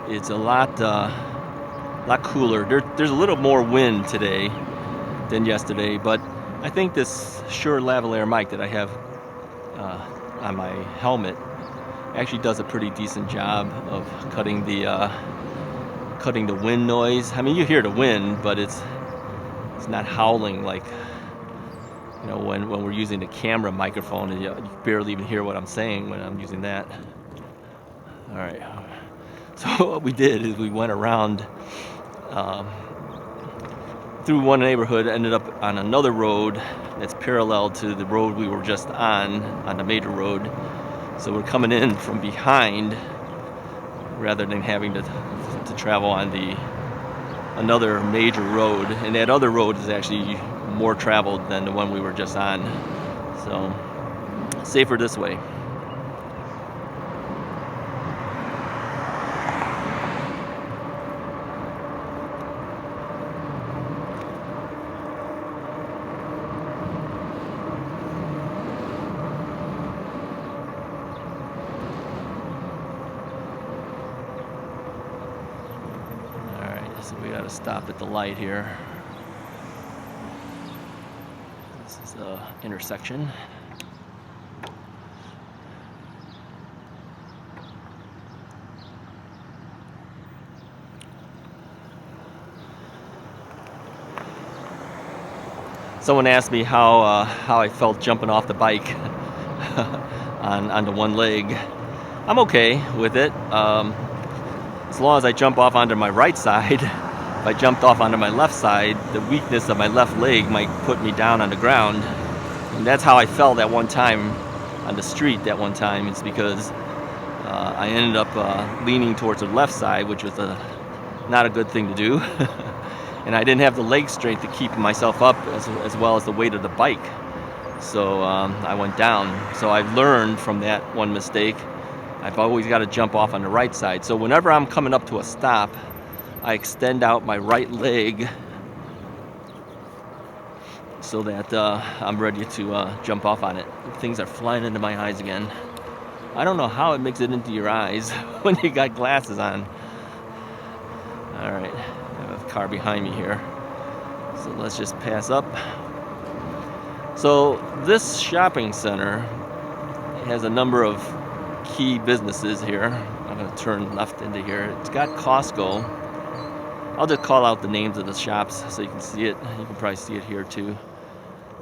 It's a lot cooler. There's a little more wind today than yesterday, but I think this Shure lavalier mic that I have on my helmet actually does a pretty decent job of cutting the wind noise. I mean, you hear the wind, but it's not howling like, you know, when we're using the camera microphone, and you barely even hear what I'm saying when I'm using that. All right. So what we did is we went around through one neighborhood, ended up on another road that's parallel to the road we were just on the major road. So we're coming in from behind rather than having to travel on another major road. And that other road is actually more traveled than the one we were just on. So safer this way. So we gotta stop at the light here. This is the intersection. Someone asked me how I felt jumping off the bike on the one leg. I'm okay with it. As long as I jump off onto my right side. If I jumped off onto my left side, the weakness of my left leg might put me down on the ground. And that's how I fell that one time on the street that one time. It's because I ended up leaning towards the left side, which was not a good thing to do. And I didn't have the leg strength to keep myself up as well as the weight of the bike. So I went down. So I've learned from that one mistake. I've always got to jump off on the right side. So whenever I'm coming up to a stop, I extend out my right leg so that I'm ready to jump off on it. Things are flying into my eyes again. I don't know how it makes it into your eyes when you got glasses on. All right, I have a car behind me here. So let's just pass up. So this shopping center has a number of key businesses here. I'm going to turn left into here. It's got Costco. I'll just call out the names of the shops so you can see it. You can probably see it here too.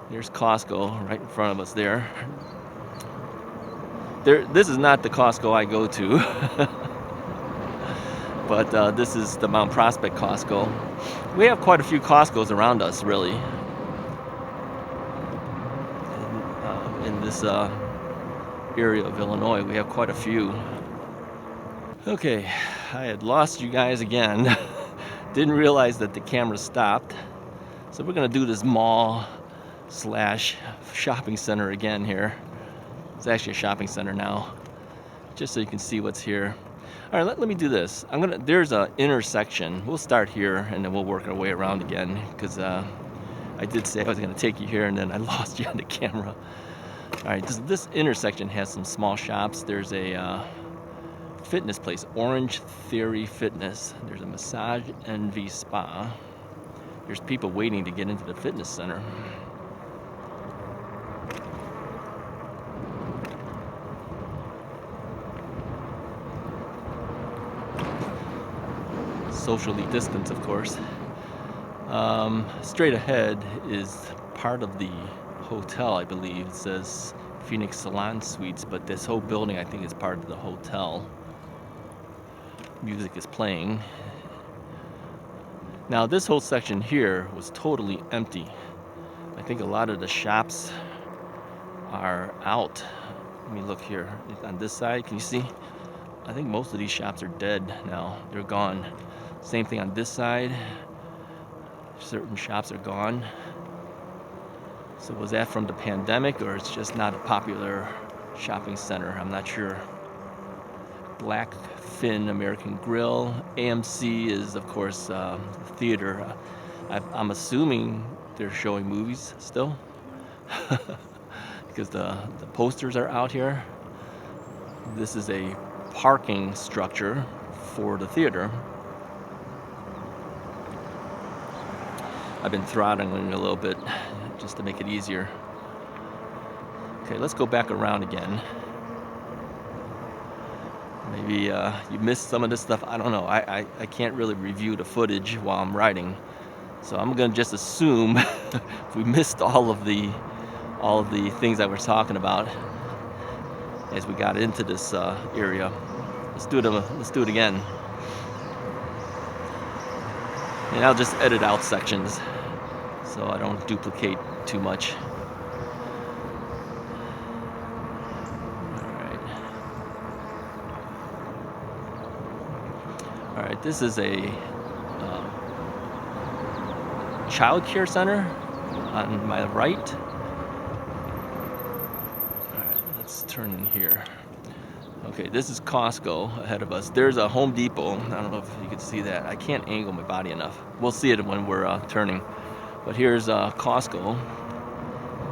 There's Costco right in front of us there. This is not the Costco I go to, but this is the Mount Prospect Costco. We have quite a few Costcos around us, really, in this area of Illinois. We have quite a few. Okay, I had lost you guys again. Didn't realize that the camera stopped. So we're gonna do this mall slash shopping center again here. It's actually a shopping center now, just so you can see what's here. All right, let me do this. There's an intersection. We'll start here and then we'll work our way around again, because I did say I was gonna take you here and then I lost you on the camera. All right, this intersection has some small shops. There's a fitness place, Orange Theory Fitness. There's a Massage Envy Spa. There's people waiting to get into the fitness center. Socially distanced, of course. Straight ahead is part of the hotel, I believe. It says Phoenix Salon Suites, but this whole building, I think, is part of the hotel. Music is playing. Now, this whole section here was totally empty. I think a lot of the shops are out. Let me look here. On this side, can you see? I think most of these shops are dead now. They're gone. Same thing on this side. Certain shops are gone. So was that from the pandemic, or it's just not a popular shopping center? I'm not sure. Blackfin American Grill. AMC is, of course, theater. I'm assuming they're showing movies still because the posters are out here. This is a parking structure for the theater. I've been throttling a little bit just to make it easier. Okay, let's go back around again. Maybe you missed some of this stuff. I don't know. I can't really review the footage while I'm riding, so I'm gonna just assume if we missed all of the things that we're talking about as we got into this area. Let's do it again, and I'll just edit out sections so I don't duplicate too much. All right, this is a child care center on my right. All right, let's turn in here. Okay, this is Costco ahead of us. There's a Home Depot. I don't know if you can see that. I can't angle my body enough. We'll see it when we're turning. But here's Costco,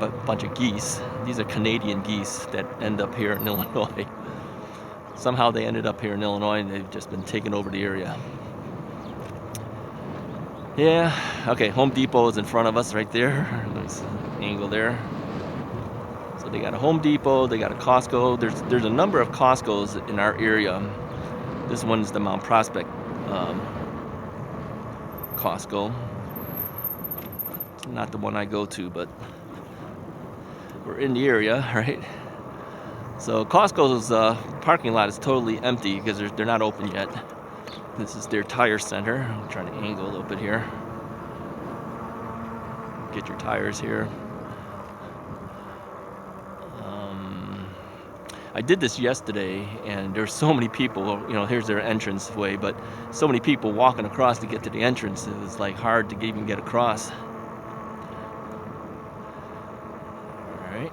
a bunch of geese. These are Canadian geese that end up here in Illinois. Somehow they ended up here in Illinois and they've just been taking over the area. Yeah, okay, Home Depot is in front of us right there. Nice angle there. So they got a Home Depot, they got a Costco. There's a number of Costco's in our area. This one's the Mount Prospect Costco. It's not the one I go to, but we're in the area, right? So Costco's parking lot is totally empty because they're not open yet. This is their tire center. I'm trying to angle a little bit here. Get your tires here. I did this yesterday, and there's so many people. You know, here's their entrance way, but so many people walking across to get to the entrance. It was like hard to even get across. All right.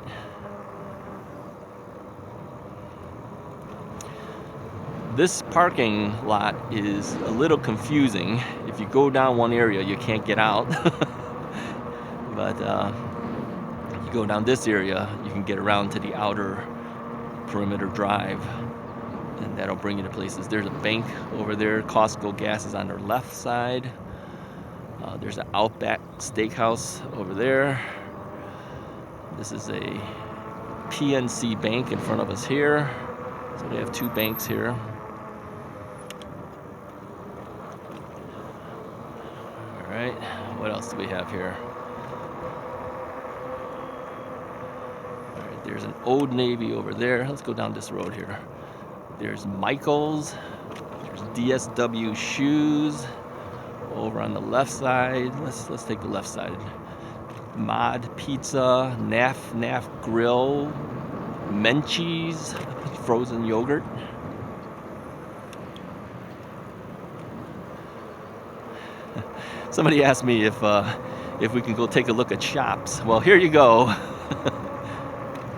This parking lot is a little confusing. If you go down one area, you can't get out. But if you go down this area, you can get around to the outer perimeter drive, and that'll bring you to places. There's a bank over there. Costco gas is on their left side. There's an Outback Steakhouse over there. This is a PNC bank in front of us here. So they have two banks here. All right, what else do we have here? There's an Old Navy over there. Let's go down this road here. There's Michael's. There's DSW Shoes over on the left side. Let's take the left side. Mod Pizza, Naf Grill, Menchie's frozen yogurt. Somebody asked me if we can go take a look at shops. Well, here you go.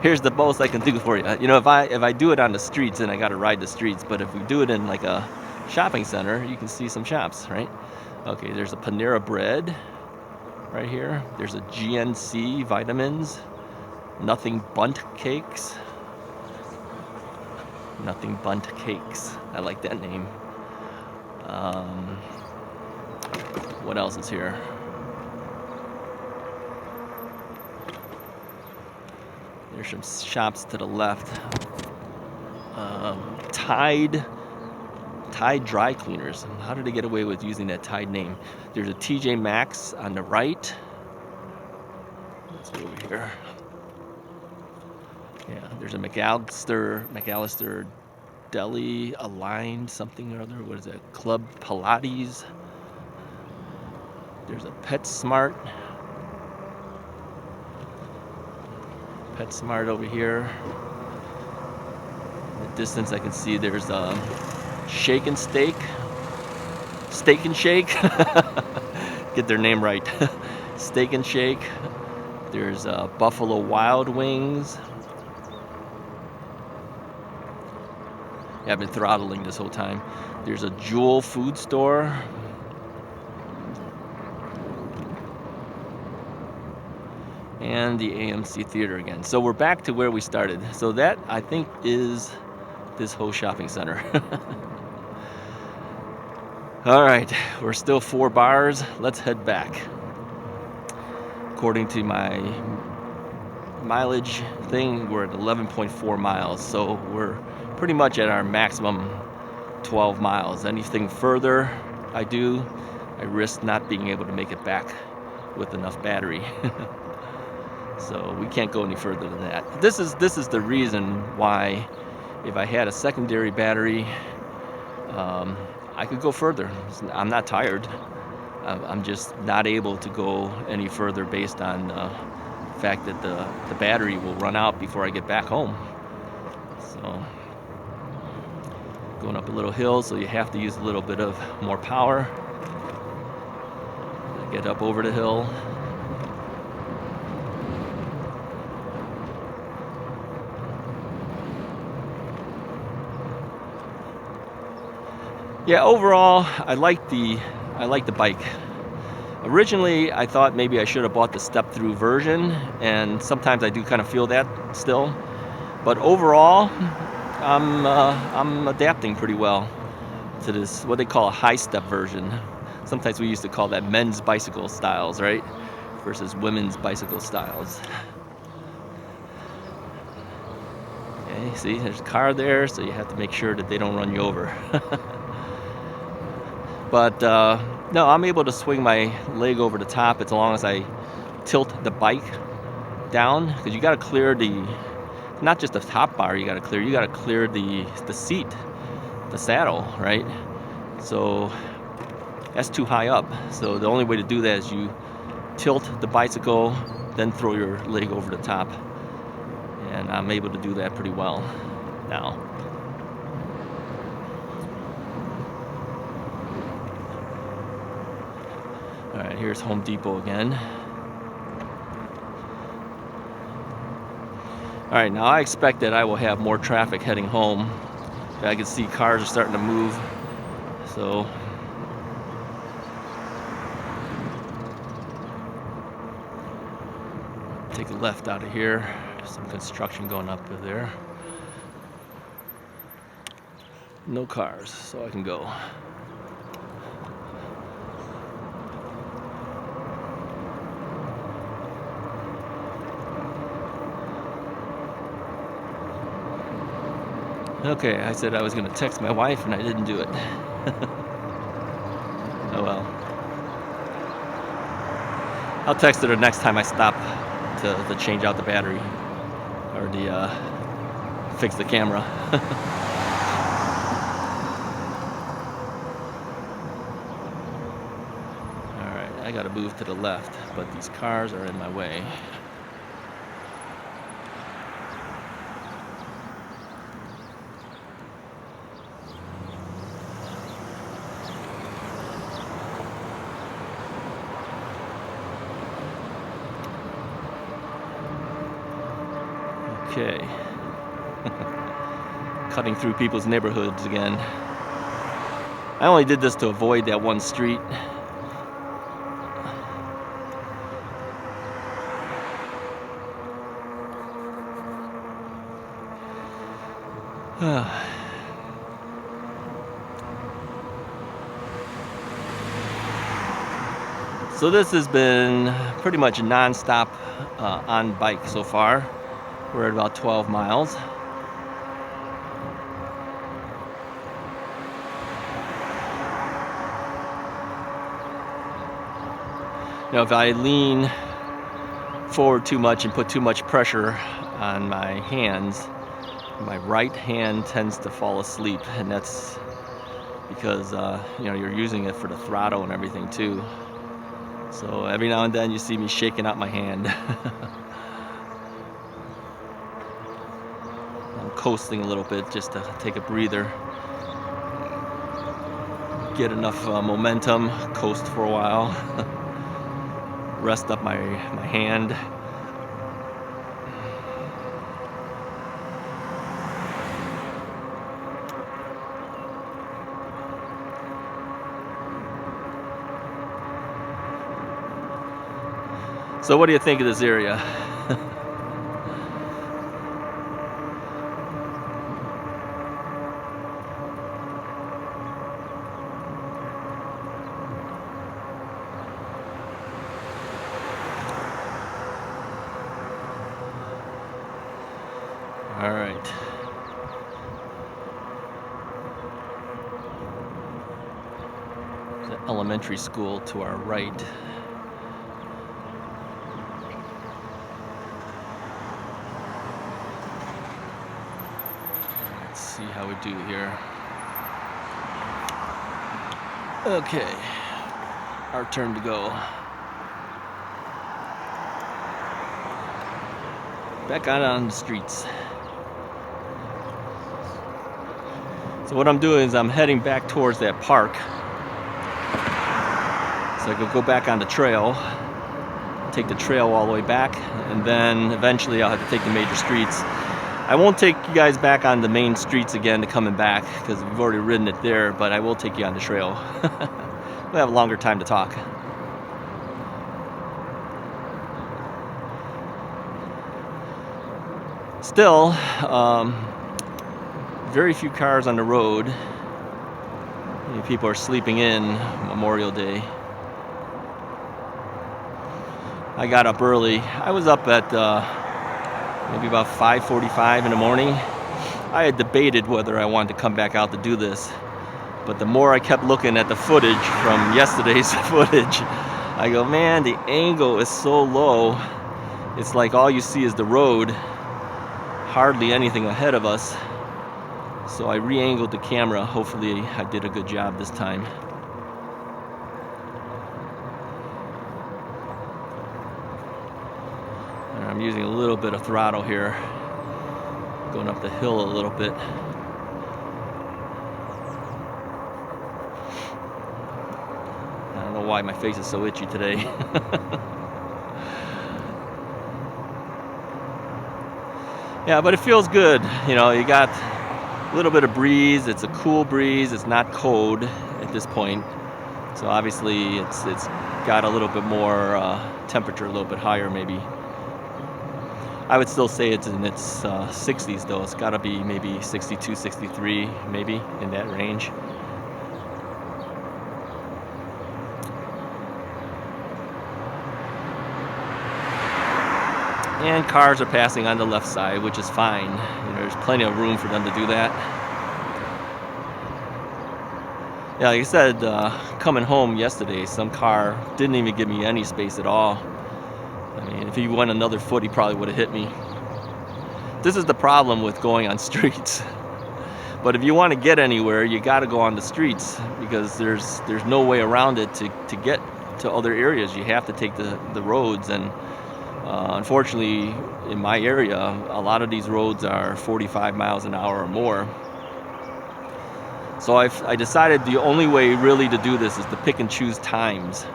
Here's the most I can do for you. You know, if I do it on the streets, then I got to ride the streets. But if we do it in like a shopping center, you can see some shops, right? Okay, there's a Panera Bread right here. There's a GNC Vitamins. Nothing Bunt Cakes. Nothing Bunt Cakes. I like that name. What else is here? There's some shops to the left. Tide Dry Cleaners. How did they get away with using that Tide name? There's a TJ Maxx on the right. Let's go over here. Yeah, there's a McAllister Deli, Aligned something or other. What is that? Club Pilates. There's a PetSmart. PetSmart over here. In the distance I can see there's Shake and Steak. Steak and Shake. Get their name right. Steak and Shake. There's Buffalo Wild Wings. Yeah, I've been throttling this whole time. There's a Jewel food store. And the AMC Theater again. So we're back to where we started. So that, I think, is this whole shopping center. All right, we're still 4 bars. Let's head back. According to my mileage thing, we're at 11.4 miles. So we're pretty much at our maximum 12 miles. Anything further I do, I risk not being able to make it back with enough battery. So we can't go any further than that. This is the reason why, if I had a secondary battery, I could go further. I'm not tired. I'm just not able to go any further based on the fact that the battery will run out before I get back home. So going up a little hill, so you have to use a little bit of more power to get up over the hill. Yeah, overall, I like the bike. Originally, I thought maybe I should have bought the step-through version, and sometimes I do kind of feel that still. But overall, I'm adapting pretty well to this, what they call a high-step version. Sometimes we used to call that men's bicycle styles, right? Versus women's bicycle styles. Okay, see, there's a car there, so you have to make sure that they don't run you over. But no, I'm able to swing my leg over the top as long as I tilt the bike down, because you got to clear not just the top bar. You got to clear the seat, the saddle, right? So that's too high up. So the only way to do that is you tilt the bicycle, then throw your leg over the top, and I'm able to do that pretty well now. All right, here's Home Depot again. All right, now I expect that I will have more traffic heading home. I can see cars are starting to move, so take a left out of here. Some construction going up there. No cars, so I can go. Okay, I said I was going to text my wife and I didn't do it. Oh well. I'll text her the next time I stop to change out the battery or fix the camera. Alright, I gotta move to the left, but these cars are in my way. Okay. Cutting through people's neighborhoods again. I only did this to avoid that one street. So this has been pretty much non-stop on bike so far. We're at about 12 miles. Now, if I lean forward too much and put too much pressure on my hands, my right hand tends to fall asleep, and that's because you're using it for the throttle and everything too. So every now and then you see me shaking out my hand. I'm coasting a little bit just to take a breather, get enough momentum, coast for a while. Rest up my hand. So what do you think of this area? All right. There's an elementary school to our right. Let's see how we do here. Okay, our turn to go. Back out on the streets. So what I'm doing is I'm heading back towards that park. So I could go back on the trail, take the trail all the way back, and then eventually I'll have to take the major streets. I won't take you guys back on the main streets again to coming back, because we've already ridden it there, but I will take you on the trail. We'll have a longer time to talk. Still, very few cars on the road. Many people are sleeping in Memorial Day. I got up early. I was up at maybe about 5:45 in the morning. I had debated whether I wanted to come back out to do this, but the more I kept looking at the footage from yesterday's footage, I go, man, the angle is so low. It's like all you see is the road, hardly anything ahead of us. So I re-angled the camera. Hopefully I did a good job this time. And I'm using a little bit of throttle here, going up the hill a little bit. I don't know why my face is so itchy today. Yeah, but it feels good. You know, you got a little bit of breeze. It's a cool breeze. It's not cold at this point. So obviously it's got a little bit more temperature, a little bit higher maybe. I would still say it's in its 60s though. It's got to be maybe 62, 63, maybe in that range. And cars are passing on the left side, which is fine. You know, there's plenty of room for them to do that. Yeah, like I said, coming home yesterday, some car didn't even give me any space at all. I mean, if he went another foot, he probably would have hit me. This is the problem with going on streets. But if you want to get anywhere, you got to go on the streets, because there's no way around it to get to other areas. You have to take the roads, and unfortunately, in my area, a lot of these roads are 45 miles an hour or more. So I decided the only way really to do this is to pick and choose times.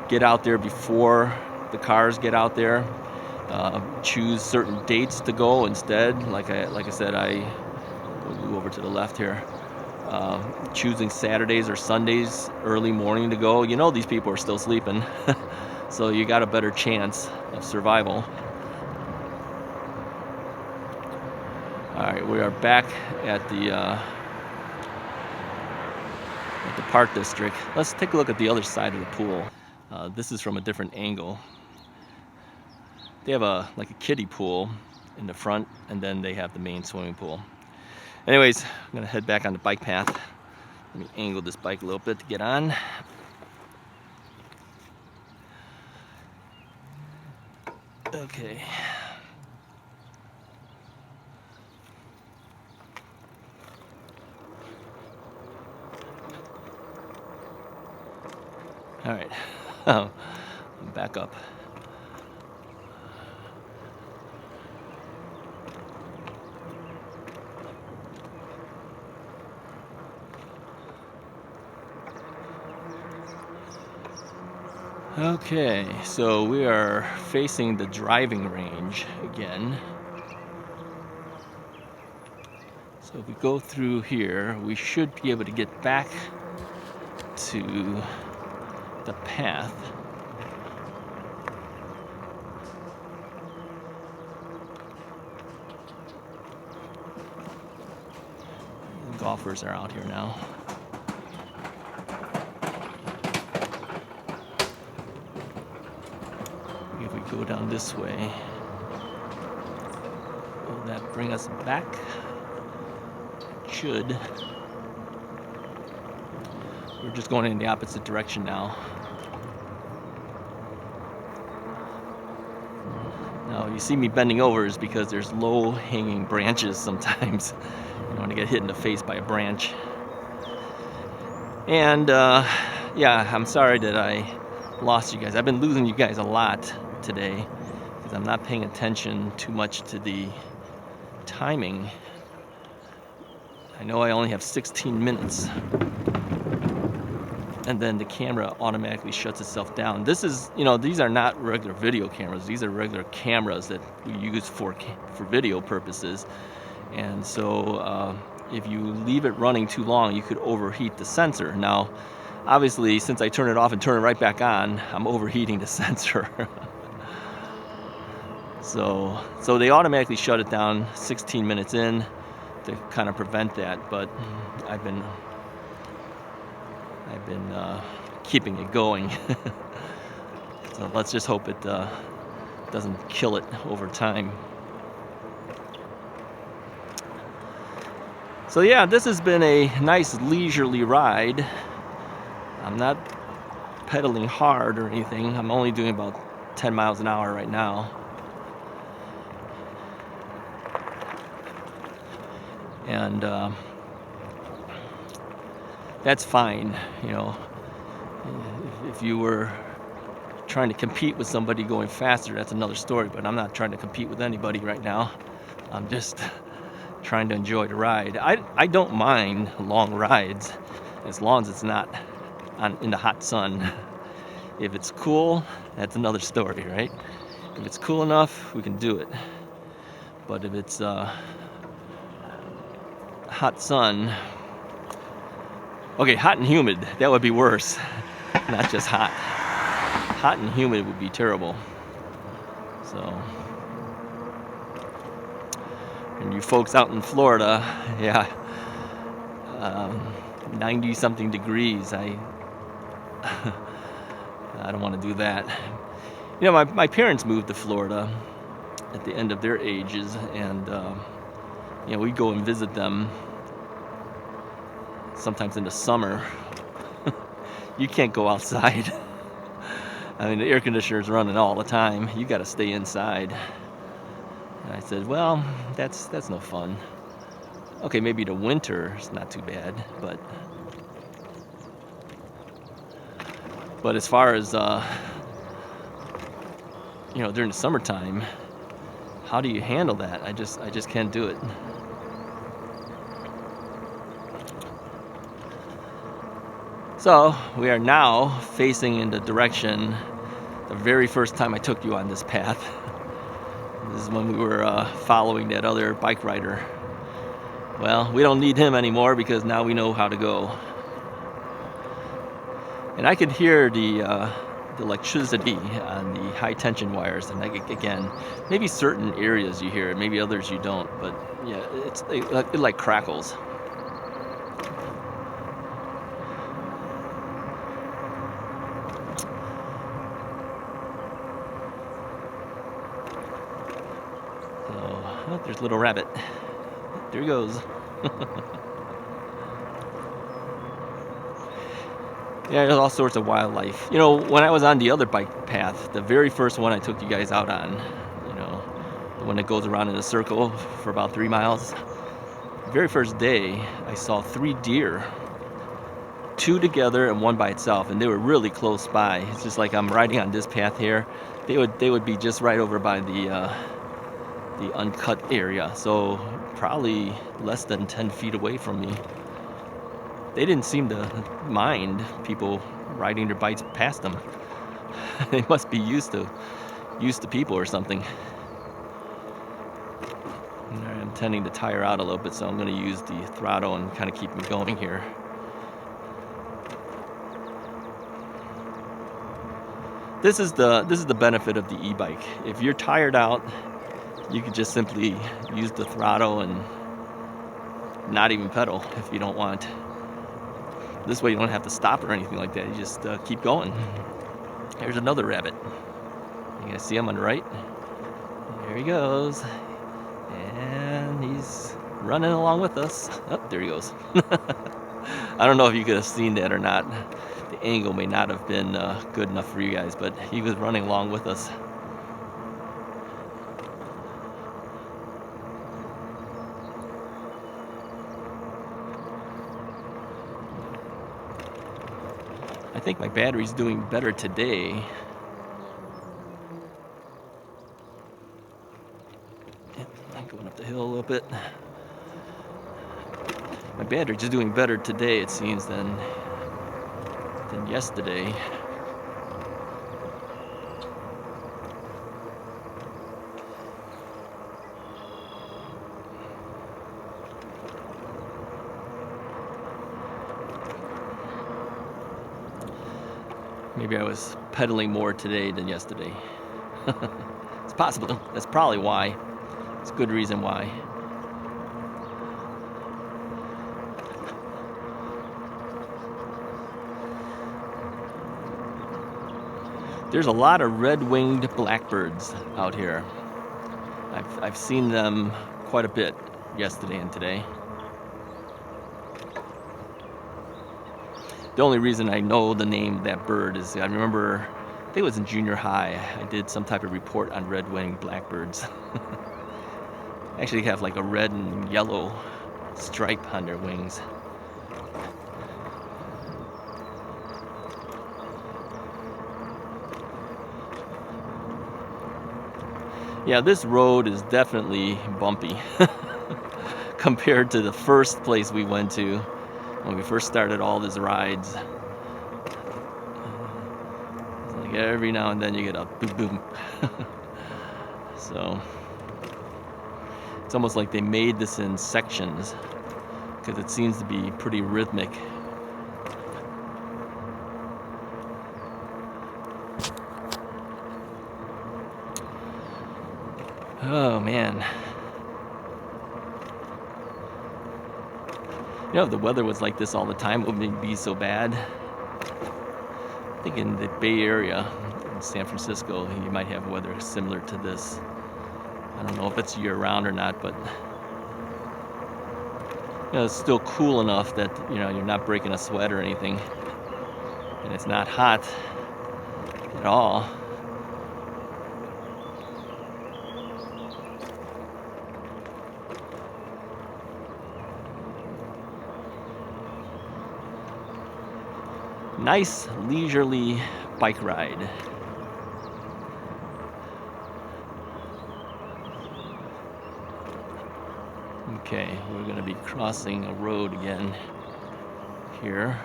Get out there before the cars get out there. Choose certain dates to go instead. Like I said, I will go over to the left here. Choosing Saturdays or Sundays early morning to go. You know, these people are still sleeping. So you got a better chance of survival. All right, we are back at the Park District. Let's take a look at the other side of the pool. This is from a different angle. They have like a kiddie pool in the front, and then they have the main swimming pool. Anyways, I'm gonna head back on the bike path. Let me angle this bike a little bit to get on. Okay. All right. Back up. Okay, so we are facing the driving range again. So if we go through here, we should be able to get back to the path. The golfers are out here now. If we go down this way, will that bring us back? It should. We're just going in the opposite direction now. Now, you see me bending over is because there's low-hanging branches sometimes. You don't want to get hit in the face by a branch. And, yeah, I'm sorry that I lost you guys. I've been losing you guys a lot today because I'm not paying attention too much to the timing. I know I only have 16 minutes. And then the camera automatically shuts itself down. This is, you know, these are not regular video cameras. These are regular cameras that we use for video purposes. And so if you leave it running too long, you could overheat the sensor. Now, obviously, since I turn it off and turn it right back on, I'm overheating the sensor. So they automatically shut it down 16 minutes in to kind of prevent that. But I've been I've been keeping it going. So let's just hope it doesn't kill it over time. So yeah, this has been a nice leisurely ride. I'm not pedaling hard or anything. I'm only doing about 10 miles an hour right now. And that's fine, you know. If you were trying to compete with somebody going faster, that's another story, but I'm not trying to compete with anybody right now. I'm just trying to enjoy the ride. I don't mind long rides as long as it's not in the hot sun. If it's cool, that's another story, right? If it's cool enough, we can do it. But if it's hot sun, okay, hot and humid, that would be worse. Not just hot. Hot and humid would be terrible. So, and you folks out in Florida, yeah, 90 something degrees, I don't want to do that. You know, my parents moved to Florida at the end of their ages, and you know, we go and visit them sometimes in the summer. You can't go outside. I mean, the air conditioner's running all the time. You got to stay inside. And I said, well, that's no fun. Okay, maybe the winter is not too bad, but as far as you know, during the summertime, how do you handle that? I just can't do it. So we are now facing in the direction the very first time I took you on this path. This is when we were following that other bike rider. Well, we don't need him anymore because now we know how to go. And I could hear the electricity on the high tension wires, and again, maybe certain areas you hear it, maybe others you don't, but yeah, it like crackles. Oh, there's little rabbit. There he goes. Yeah, there's all sorts of wildlife. You know, when I was on the other bike path, the very first one I took you guys out on, you know, the one that goes around in a circle for about 3 miles, the very first day, I saw 3 deer. 2 together and 1 by itself, and they were really close by. It's just like I'm riding on this path here. They would be just right over by the uncut area, so probably less than 10 feet away from me. They didn't seem to mind people riding their bikes past them. They must be used to people or something. I'm tending to tire out a little bit, so I'm going to use the throttle and kind of keep me going here. This is the benefit of the e-bike. If you're tired out, you can just simply use the throttle and not even pedal if you don't want. This way you don't have to stop or anything like that. You just keep going. Here's another rabbit. You guys see him on the right? There he goes. And he's running along with us. Oh, there he goes. I don't know if you could have seen that or not. The angle may not have been good enough for you guys, but he was running along with us. I think my battery's doing better today. I'm going up the hill a little bit. My battery's just doing better today, it seems, than yesterday. Maybe I was pedaling more today than yesterday. It's possible. That's probably why. It's a good reason why. There's a lot of red-winged blackbirds out here. I've seen them quite a bit yesterday and today. The only reason I know the name of that bird is I remember, I think it was in junior high, I did some type of report on red-winged blackbirds. Actually have like a red and yellow stripe on their wings. Yeah, this road is definitely bumpy compared to the first place we went to when we first started all these rides. It's like every now and then you get a boom boom. So it's almost like they made this in sections because it seems to be pretty rhythmic. Oh man. You know, if the weather was like this all the time, it wouldn't be so bad. I think in the Bay Area, in San Francisco, you might have weather similar to this. I don't know if it's year-round or not, but you know, it's still cool enough that you're not breaking a sweat or anything, and it's not hot at all. Nice leisurely bike ride. Okay, we're going to be crossing a road again here.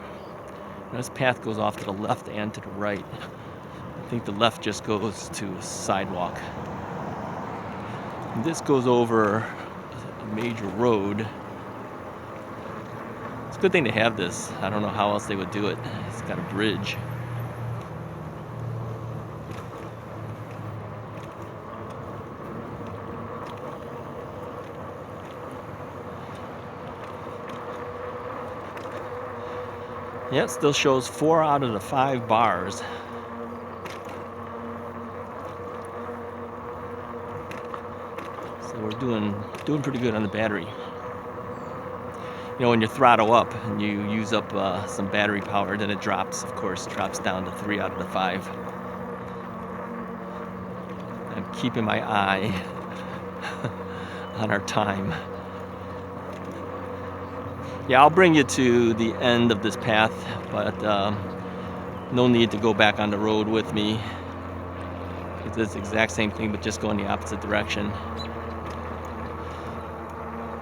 This path goes off to the left and to the right. I think the left just goes to a sidewalk. And this goes over a major road. It's a good thing to have this. I don't know how else they would do it. It's got a bridge. Yeah, it still shows 4 out of the 5 bars. So we're doing pretty good on the battery. You know, when you throttle up and you use up some battery power, then it drops, of course, drops down to 3 out of the 5. I'm keeping my eye on our time. Yeah, I'll bring you to the end of this path, but no need to go back on the road with me. It's the exact same thing, but just going the opposite direction.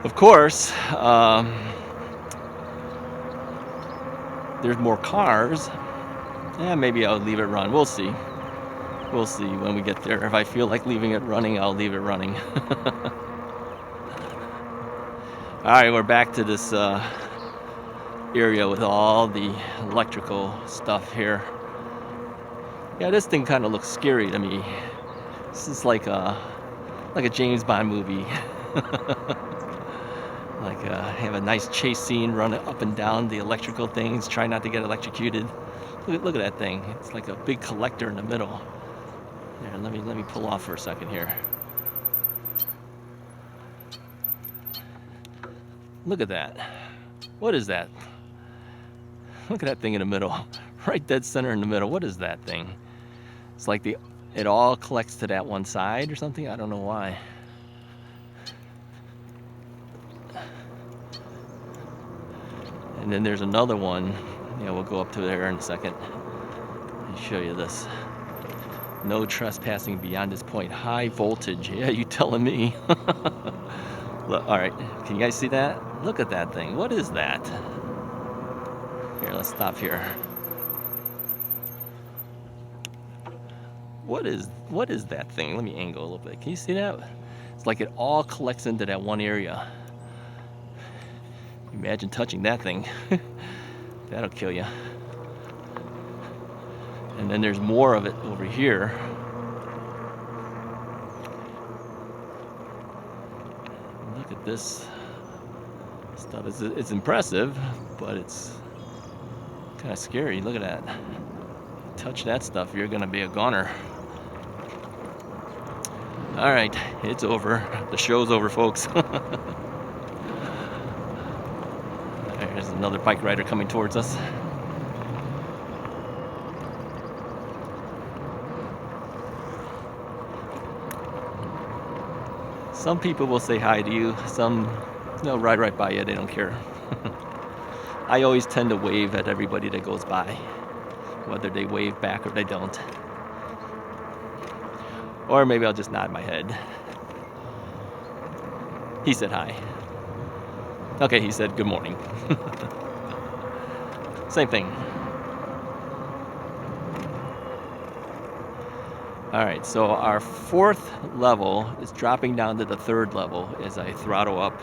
Of course, there's more cars. Yeah, maybe I'll leave it run. We'll see. We'll see when we get there. If I feel like leaving it running, I'll leave it running. All right, we're back to this area with all the electrical stuff here. Yeah, this thing kind of looks scary to me. This is like a James Bond movie. Have a nice chase scene, running up and down the electrical things, try not to get electrocuted. Look at that thing. It's like a big collector in the middle. There, let me pull off for a second here. Look at that. What is that? Look at that thing in the middle. Right dead center in the middle. What is that thing? It's like it all collects to that one side or something. I don't know why. And then there's another one. Yeah, we'll go up to there in a second and show you this. No trespassing beyond this point. High voltage. Yeah, you telling me. Look, all right, can you guys see that? Look at that thing. What is that? Here, let's stop here. What is that thing? Let me angle a little bit. Can you see that? It's like it all collects into that one area. Imagine touching that thing. That'll kill you. And then there's more of it over here. Look at this stuff. It's impressive, but it's kind of scary. Look at that. touch that stuff, you're gonna be a goner. All right, it's over. The show's over, folks. There's another bike rider coming towards us. Some people will say hi to you. Some, they'll ride right by you. They don't care. I always tend to wave at everybody that goes by, whether they wave back or they don't. Or maybe I'll just nod my head. He said hi. Okay, he said good morning. Same thing. Alright, so our 4th level is dropping down to the 3rd level as I throttle up.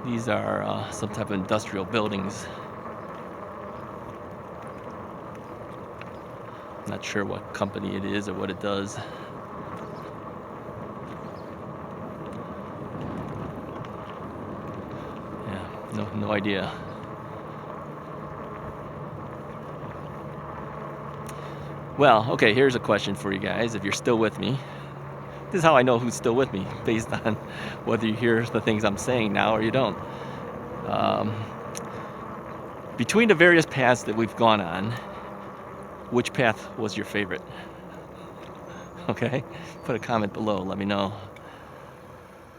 These are some type of industrial buildings. Not sure what company it is or what it does. Yeah, no idea. Well, okay, here's a question for you guys, if you're still with me. This is how I know who's still with me, based on whether you hear the things I'm saying now or you don't. Between the various paths that we've gone on, which path was your favorite? Okay, put a comment below, let me know.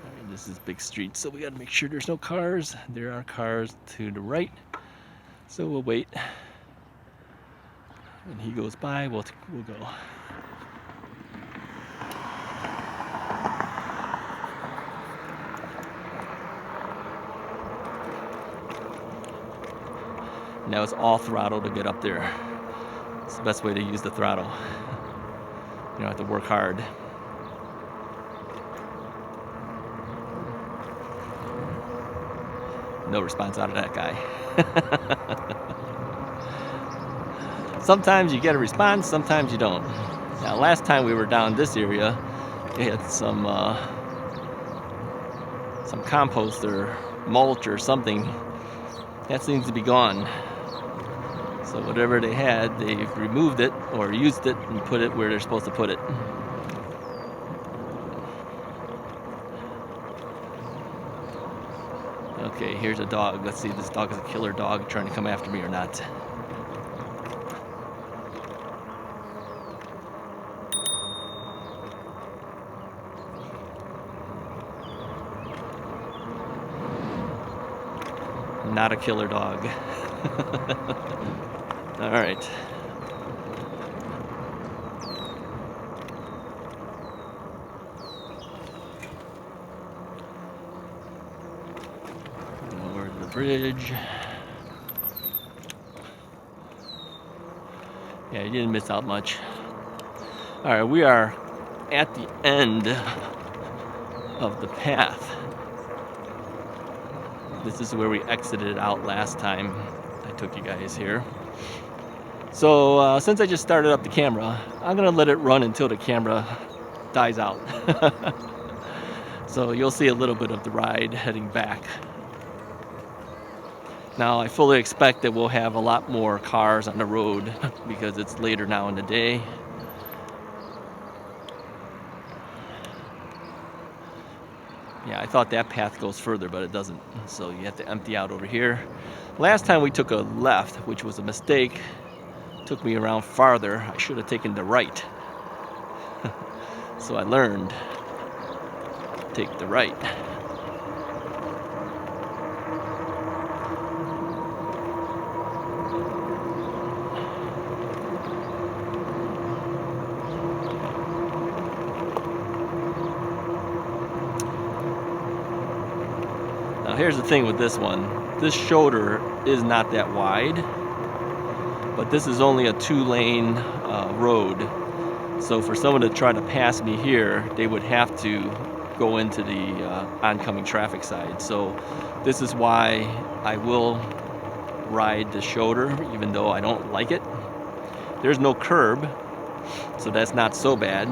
Right, this is big street, so we gotta make sure there's no cars. There are cars to the right, so we'll wait. When he goes by, we'll go. Now it's all throttle to get up there. It's the best way to use the throttle. You don't have to work hard. No response out of that guy. Sometimes you get a response, sometimes you don't. Now, last time we were down this area, they had some compost or mulch or something. That seems to be gone. So whatever they had, they've removed it or used it and put it where they're supposed to put it. Okay, here's a dog. Let's see if this dog is a killer dog trying to come after me or not. Not a killer dog. All right. Over the bridge. Yeah, you didn't miss out much. All right, we are at the end of the path. This is where we exited out last time I took you guys here. So since I just started up the camera, I'm gonna let it run until the camera dies out. So you'll see a little bit of the ride heading back. Now I fully expect that we'll have a lot more cars on the road because it's later now in the day. Yeah, I thought that path goes further, but it doesn't. So you have to empty out over here. Last time we took a left, which was a mistake. Took me around farther. I should have taken the right. So I learned. Take the right. Now here's the thing with this one. This shoulder is not that wide, but this is only a 2-lane road. So for someone to try to pass me here, they would have to go into the oncoming traffic side. So this is why I will ride the shoulder, even though I don't like it. There's no curb, so that's not so bad.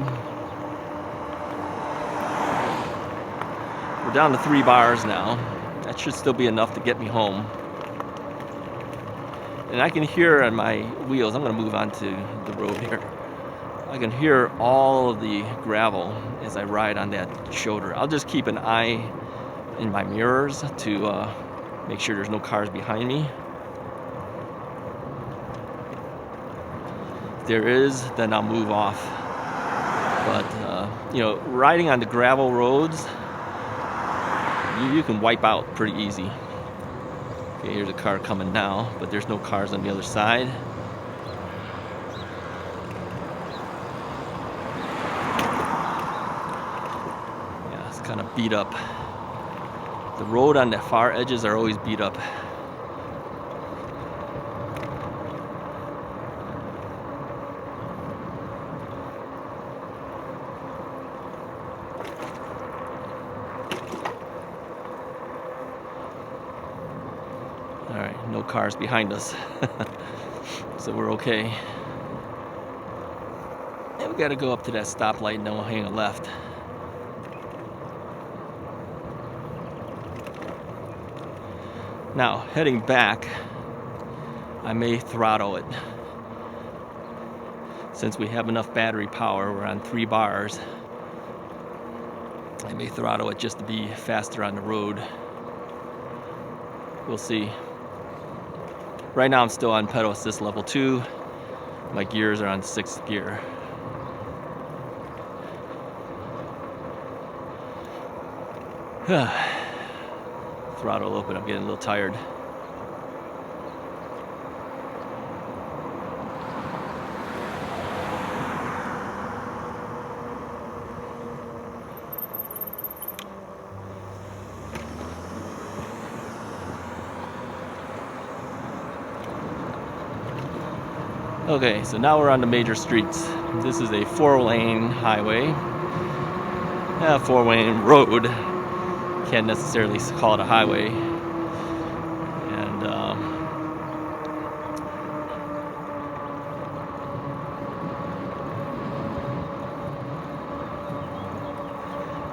We're down to 3 bars now. That should still be enough to get me home. And I can hear on my wheels, I'm going to move on to the road here. I can hear all of the gravel as I ride on that shoulder. I'll just keep an eye in my mirrors to make sure there's no cars behind me. If there is, then I'll move off. But, you know, riding on the gravel roads, you can wipe out pretty easy. Okay, here's a car coming now, but there's no cars on the other side. Yeah, it's kind of beat up. The road on the far edges are always beat up. Alright, no cars behind us. So we're okay. And we gotta go up to that stoplight and then we'll hang a left. Now, heading back, I may throttle it. Since we have enough battery power, we're on 3 bars. I may throttle it just to be faster on the road. We'll see. Right now I'm still on pedal assist level 2. My gears are on 6th gear. Throttle open, I'm getting a little tired. Okay, so now we're on the major streets. This is a 4-lane highway, 4-lane road. Can't necessarily call it a highway. And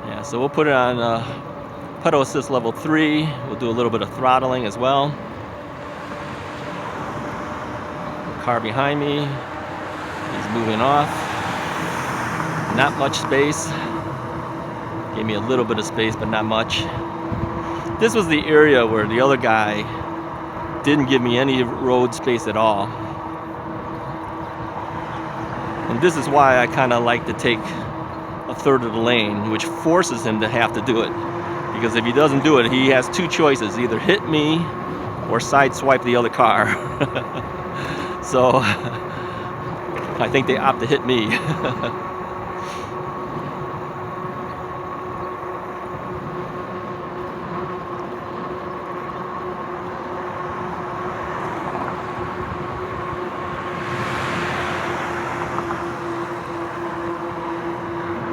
yeah, so we'll put it on pedal assist level 3. We'll do a little bit of throttling as well. Car behind me, he's moving off. Not much space. Gave me a little bit of space, but not much. This was the area where the other guy didn't give me any road space at all. And this is why I kind of like to take a third of the lane, which forces him to have to do it. Because if he doesn't do it, he has 2 choices, either hit me or sideswipe the other car. So I think they opt to hit me.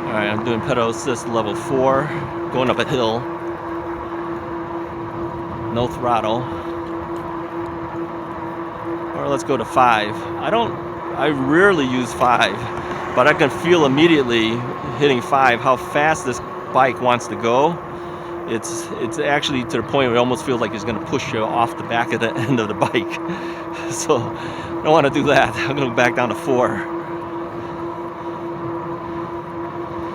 Alright, I'm doing pedal assist level 4, going up a hill. No throttle. Or let's go to 5. I rarely use 5, but I can feel immediately hitting 5 how fast this bike wants to go. It's actually to the point where it almost feels like it's going to push you off the back of the end of the bike. So I don't want to do that. I'm going to go back down to 4.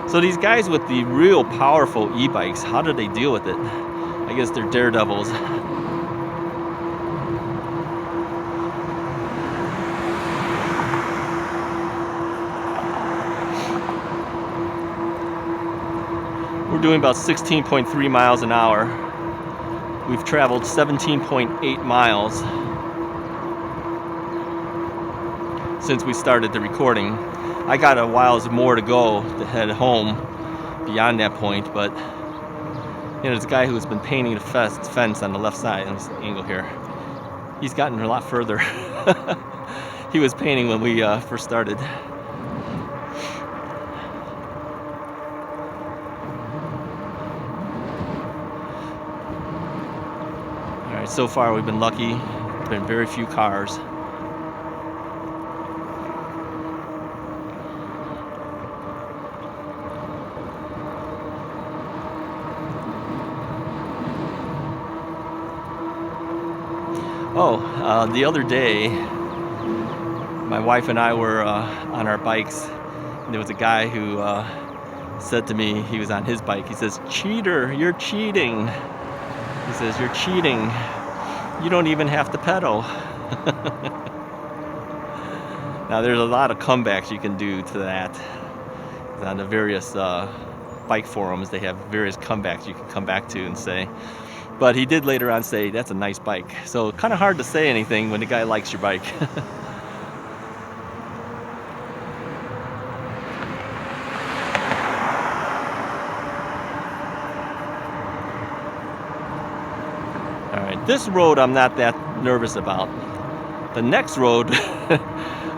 So these guys with the real powerful e-bikes, how do they deal with it? I guess they're daredevils. We're doing about 16.3 miles an hour. We've traveled 17.8 miles since we started the recording. I got a while more to go to head home beyond that point, but you know, there's a guy who's been painting the fence on the left side in this angle here. He's gotten a lot further. He was painting when we first started. So far we've been lucky, been very few cars. The other day, my wife and I were on our bikes, and there was a guy who said to me, he was on his bike, he says, "Cheater, you're cheating." He says, "You're cheating. You don't even have to pedal." Now, there's a lot of comebacks you can do to that. On the various bike forums, they have various comebacks you can come back to and say. But he did later on say, "That's a nice bike." So kind of hard to say anything when the guy likes your bike. All right, this road I'm not that nervous about. The next road,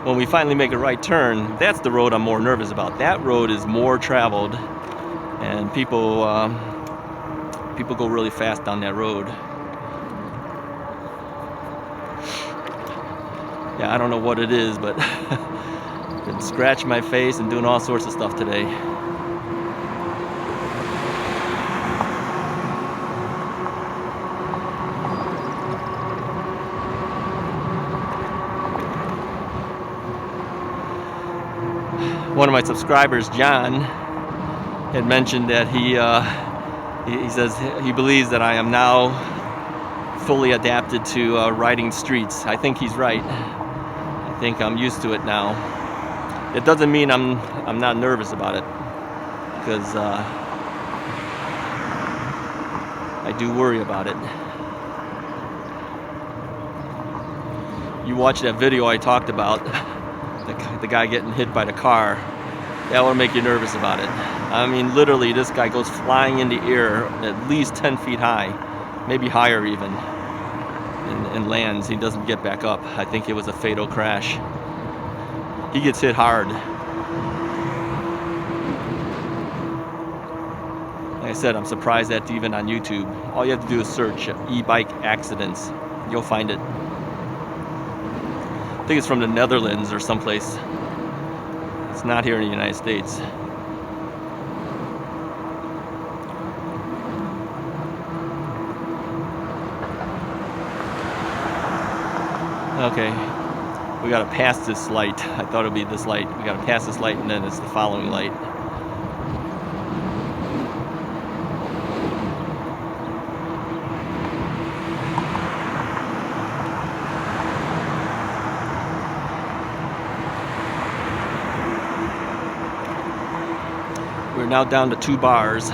when we finally make a right turn, that's the road I'm more nervous about. That road is more traveled, and people go really fast down that road. Yeah, I don't know what it is, but been scratching my face and doing all sorts of stuff today. One of my subscribers, John, had mentioned that he says he believes that I am now fully adapted to riding streets. I think he's right. I think I'm used to it now. It doesn't mean I'm not nervous about it, because I do worry about it. You watch that video I talked about, the guy getting hit by the car. That will make you nervous about it. I mean, literally, this guy goes flying in the air at least 10 feet high, maybe higher even, and lands. He doesn't get back up. I think it was a fatal crash. He gets hit hard. Like I said, I'm surprised that's even on YouTube. All you have to do is search eBike accidents. You'll find it. I think it's from the Netherlands or someplace. It's not here in the United States. Okay, we gotta pass this light. I thought it'd be this light. We gotta pass this light, and then it's the following light. We're now down to 2 bars.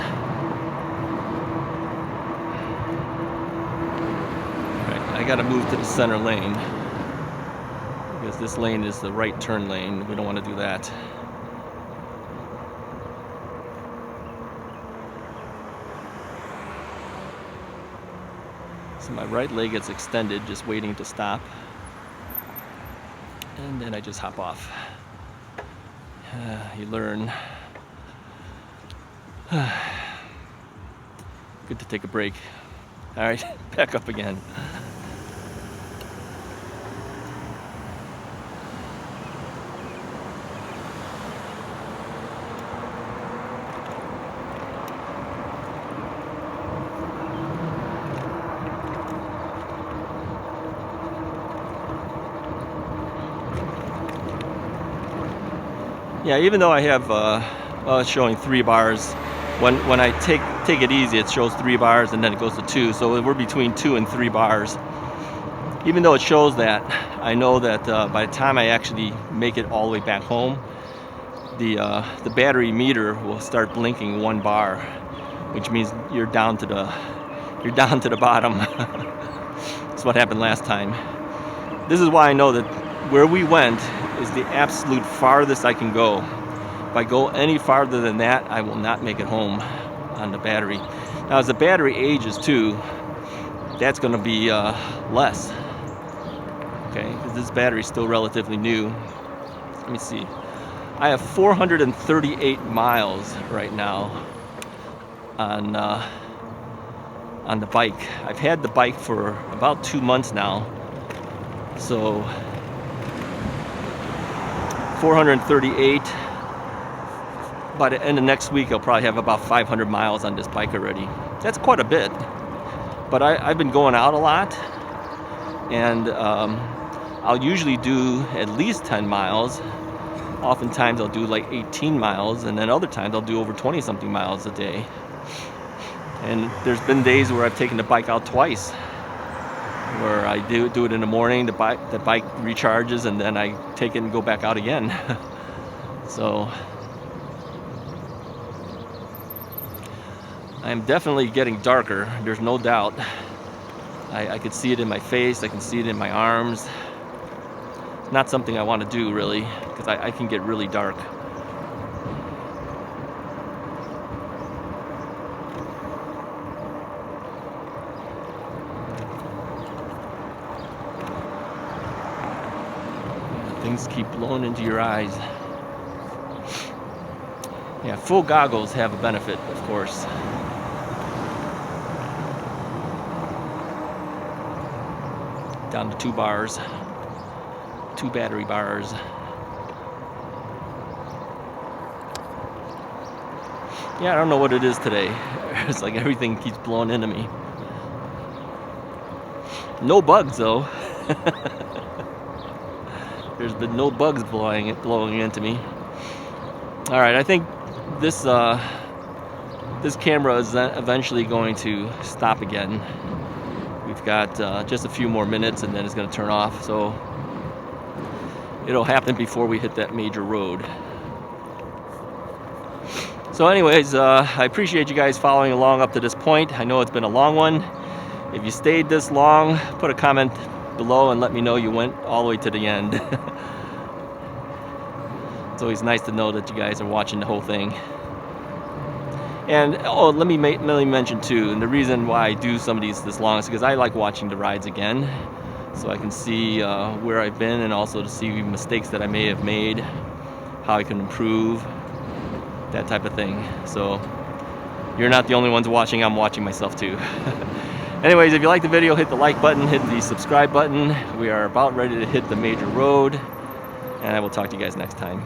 Alright, I gotta move to the center lane, because this lane is the right turn lane. We don't want to do that. So my right leg gets extended, just waiting to stop. And then I just hop off. You learn. Good to take a break. All right, back up again. Yeah, even though I have, it's showing 3 bars. When I take it easy, it shows 3 bars and then it goes to 2. So we're between 2 and 3 bars. Even though it shows that, I know that by the time I actually make it all the way back home, the battery meter will start blinking 1 bar, which means you're down to the bottom. That's what happened last time. This is why I know that where we went is the absolute farthest I can go. If I go any farther than that, I will not make it home on the battery. Now, as the battery ages too, that's going to be less. Okay, because this battery is still relatively new. Let me see. I have 438 miles right now on the bike. I've had the bike for about 2 months now. So 438. By the end of next week, I'll probably have about 500 miles on this bike already. That's quite a bit. But I've been going out a lot. and I'll usually do at least 10 miles. Oftentimes I'll do like 18 miles, and then other times I'll do over 20 something miles a day. And there's been days where I've taken the bike out twice, where I do it in the morning, the bike recharges, and then I take it and go back out again. So I'm definitely getting darker, there's no doubt. I could see it in my face, I can see it in my arms. It's not something I want to do really, because I can get really dark. Things keep blowing into your eyes. Yeah, full goggles have a benefit, of course. Down to 2 bars, 2 battery bars. Yeah, I don't know what it is today. It's like everything keeps blowing into me. No bugs though. There's been no bugs blowing into me. All right, I think this camera is eventually going to stop again. We've got just a few more minutes and then it's going to turn off, so it'll happen before we hit that major road. So anyways, I appreciate you guys following along up to this point. I know it's been a long one. If you stayed this long, put a comment below and let me know you went all the way to the end. It's always nice to know that you guys are watching the whole thing. And let me mention too, and the reason why I do some of these this long is because I like watching the rides again, so I can see where I've been, and also to see mistakes that I may have made, how I can improve, that type of thing. So you're not the only ones watching, I'm watching myself too. Anyways, if you like the video, hit the like button, hit the subscribe button. We are about ready to hit the major road, and I will talk to you guys next time.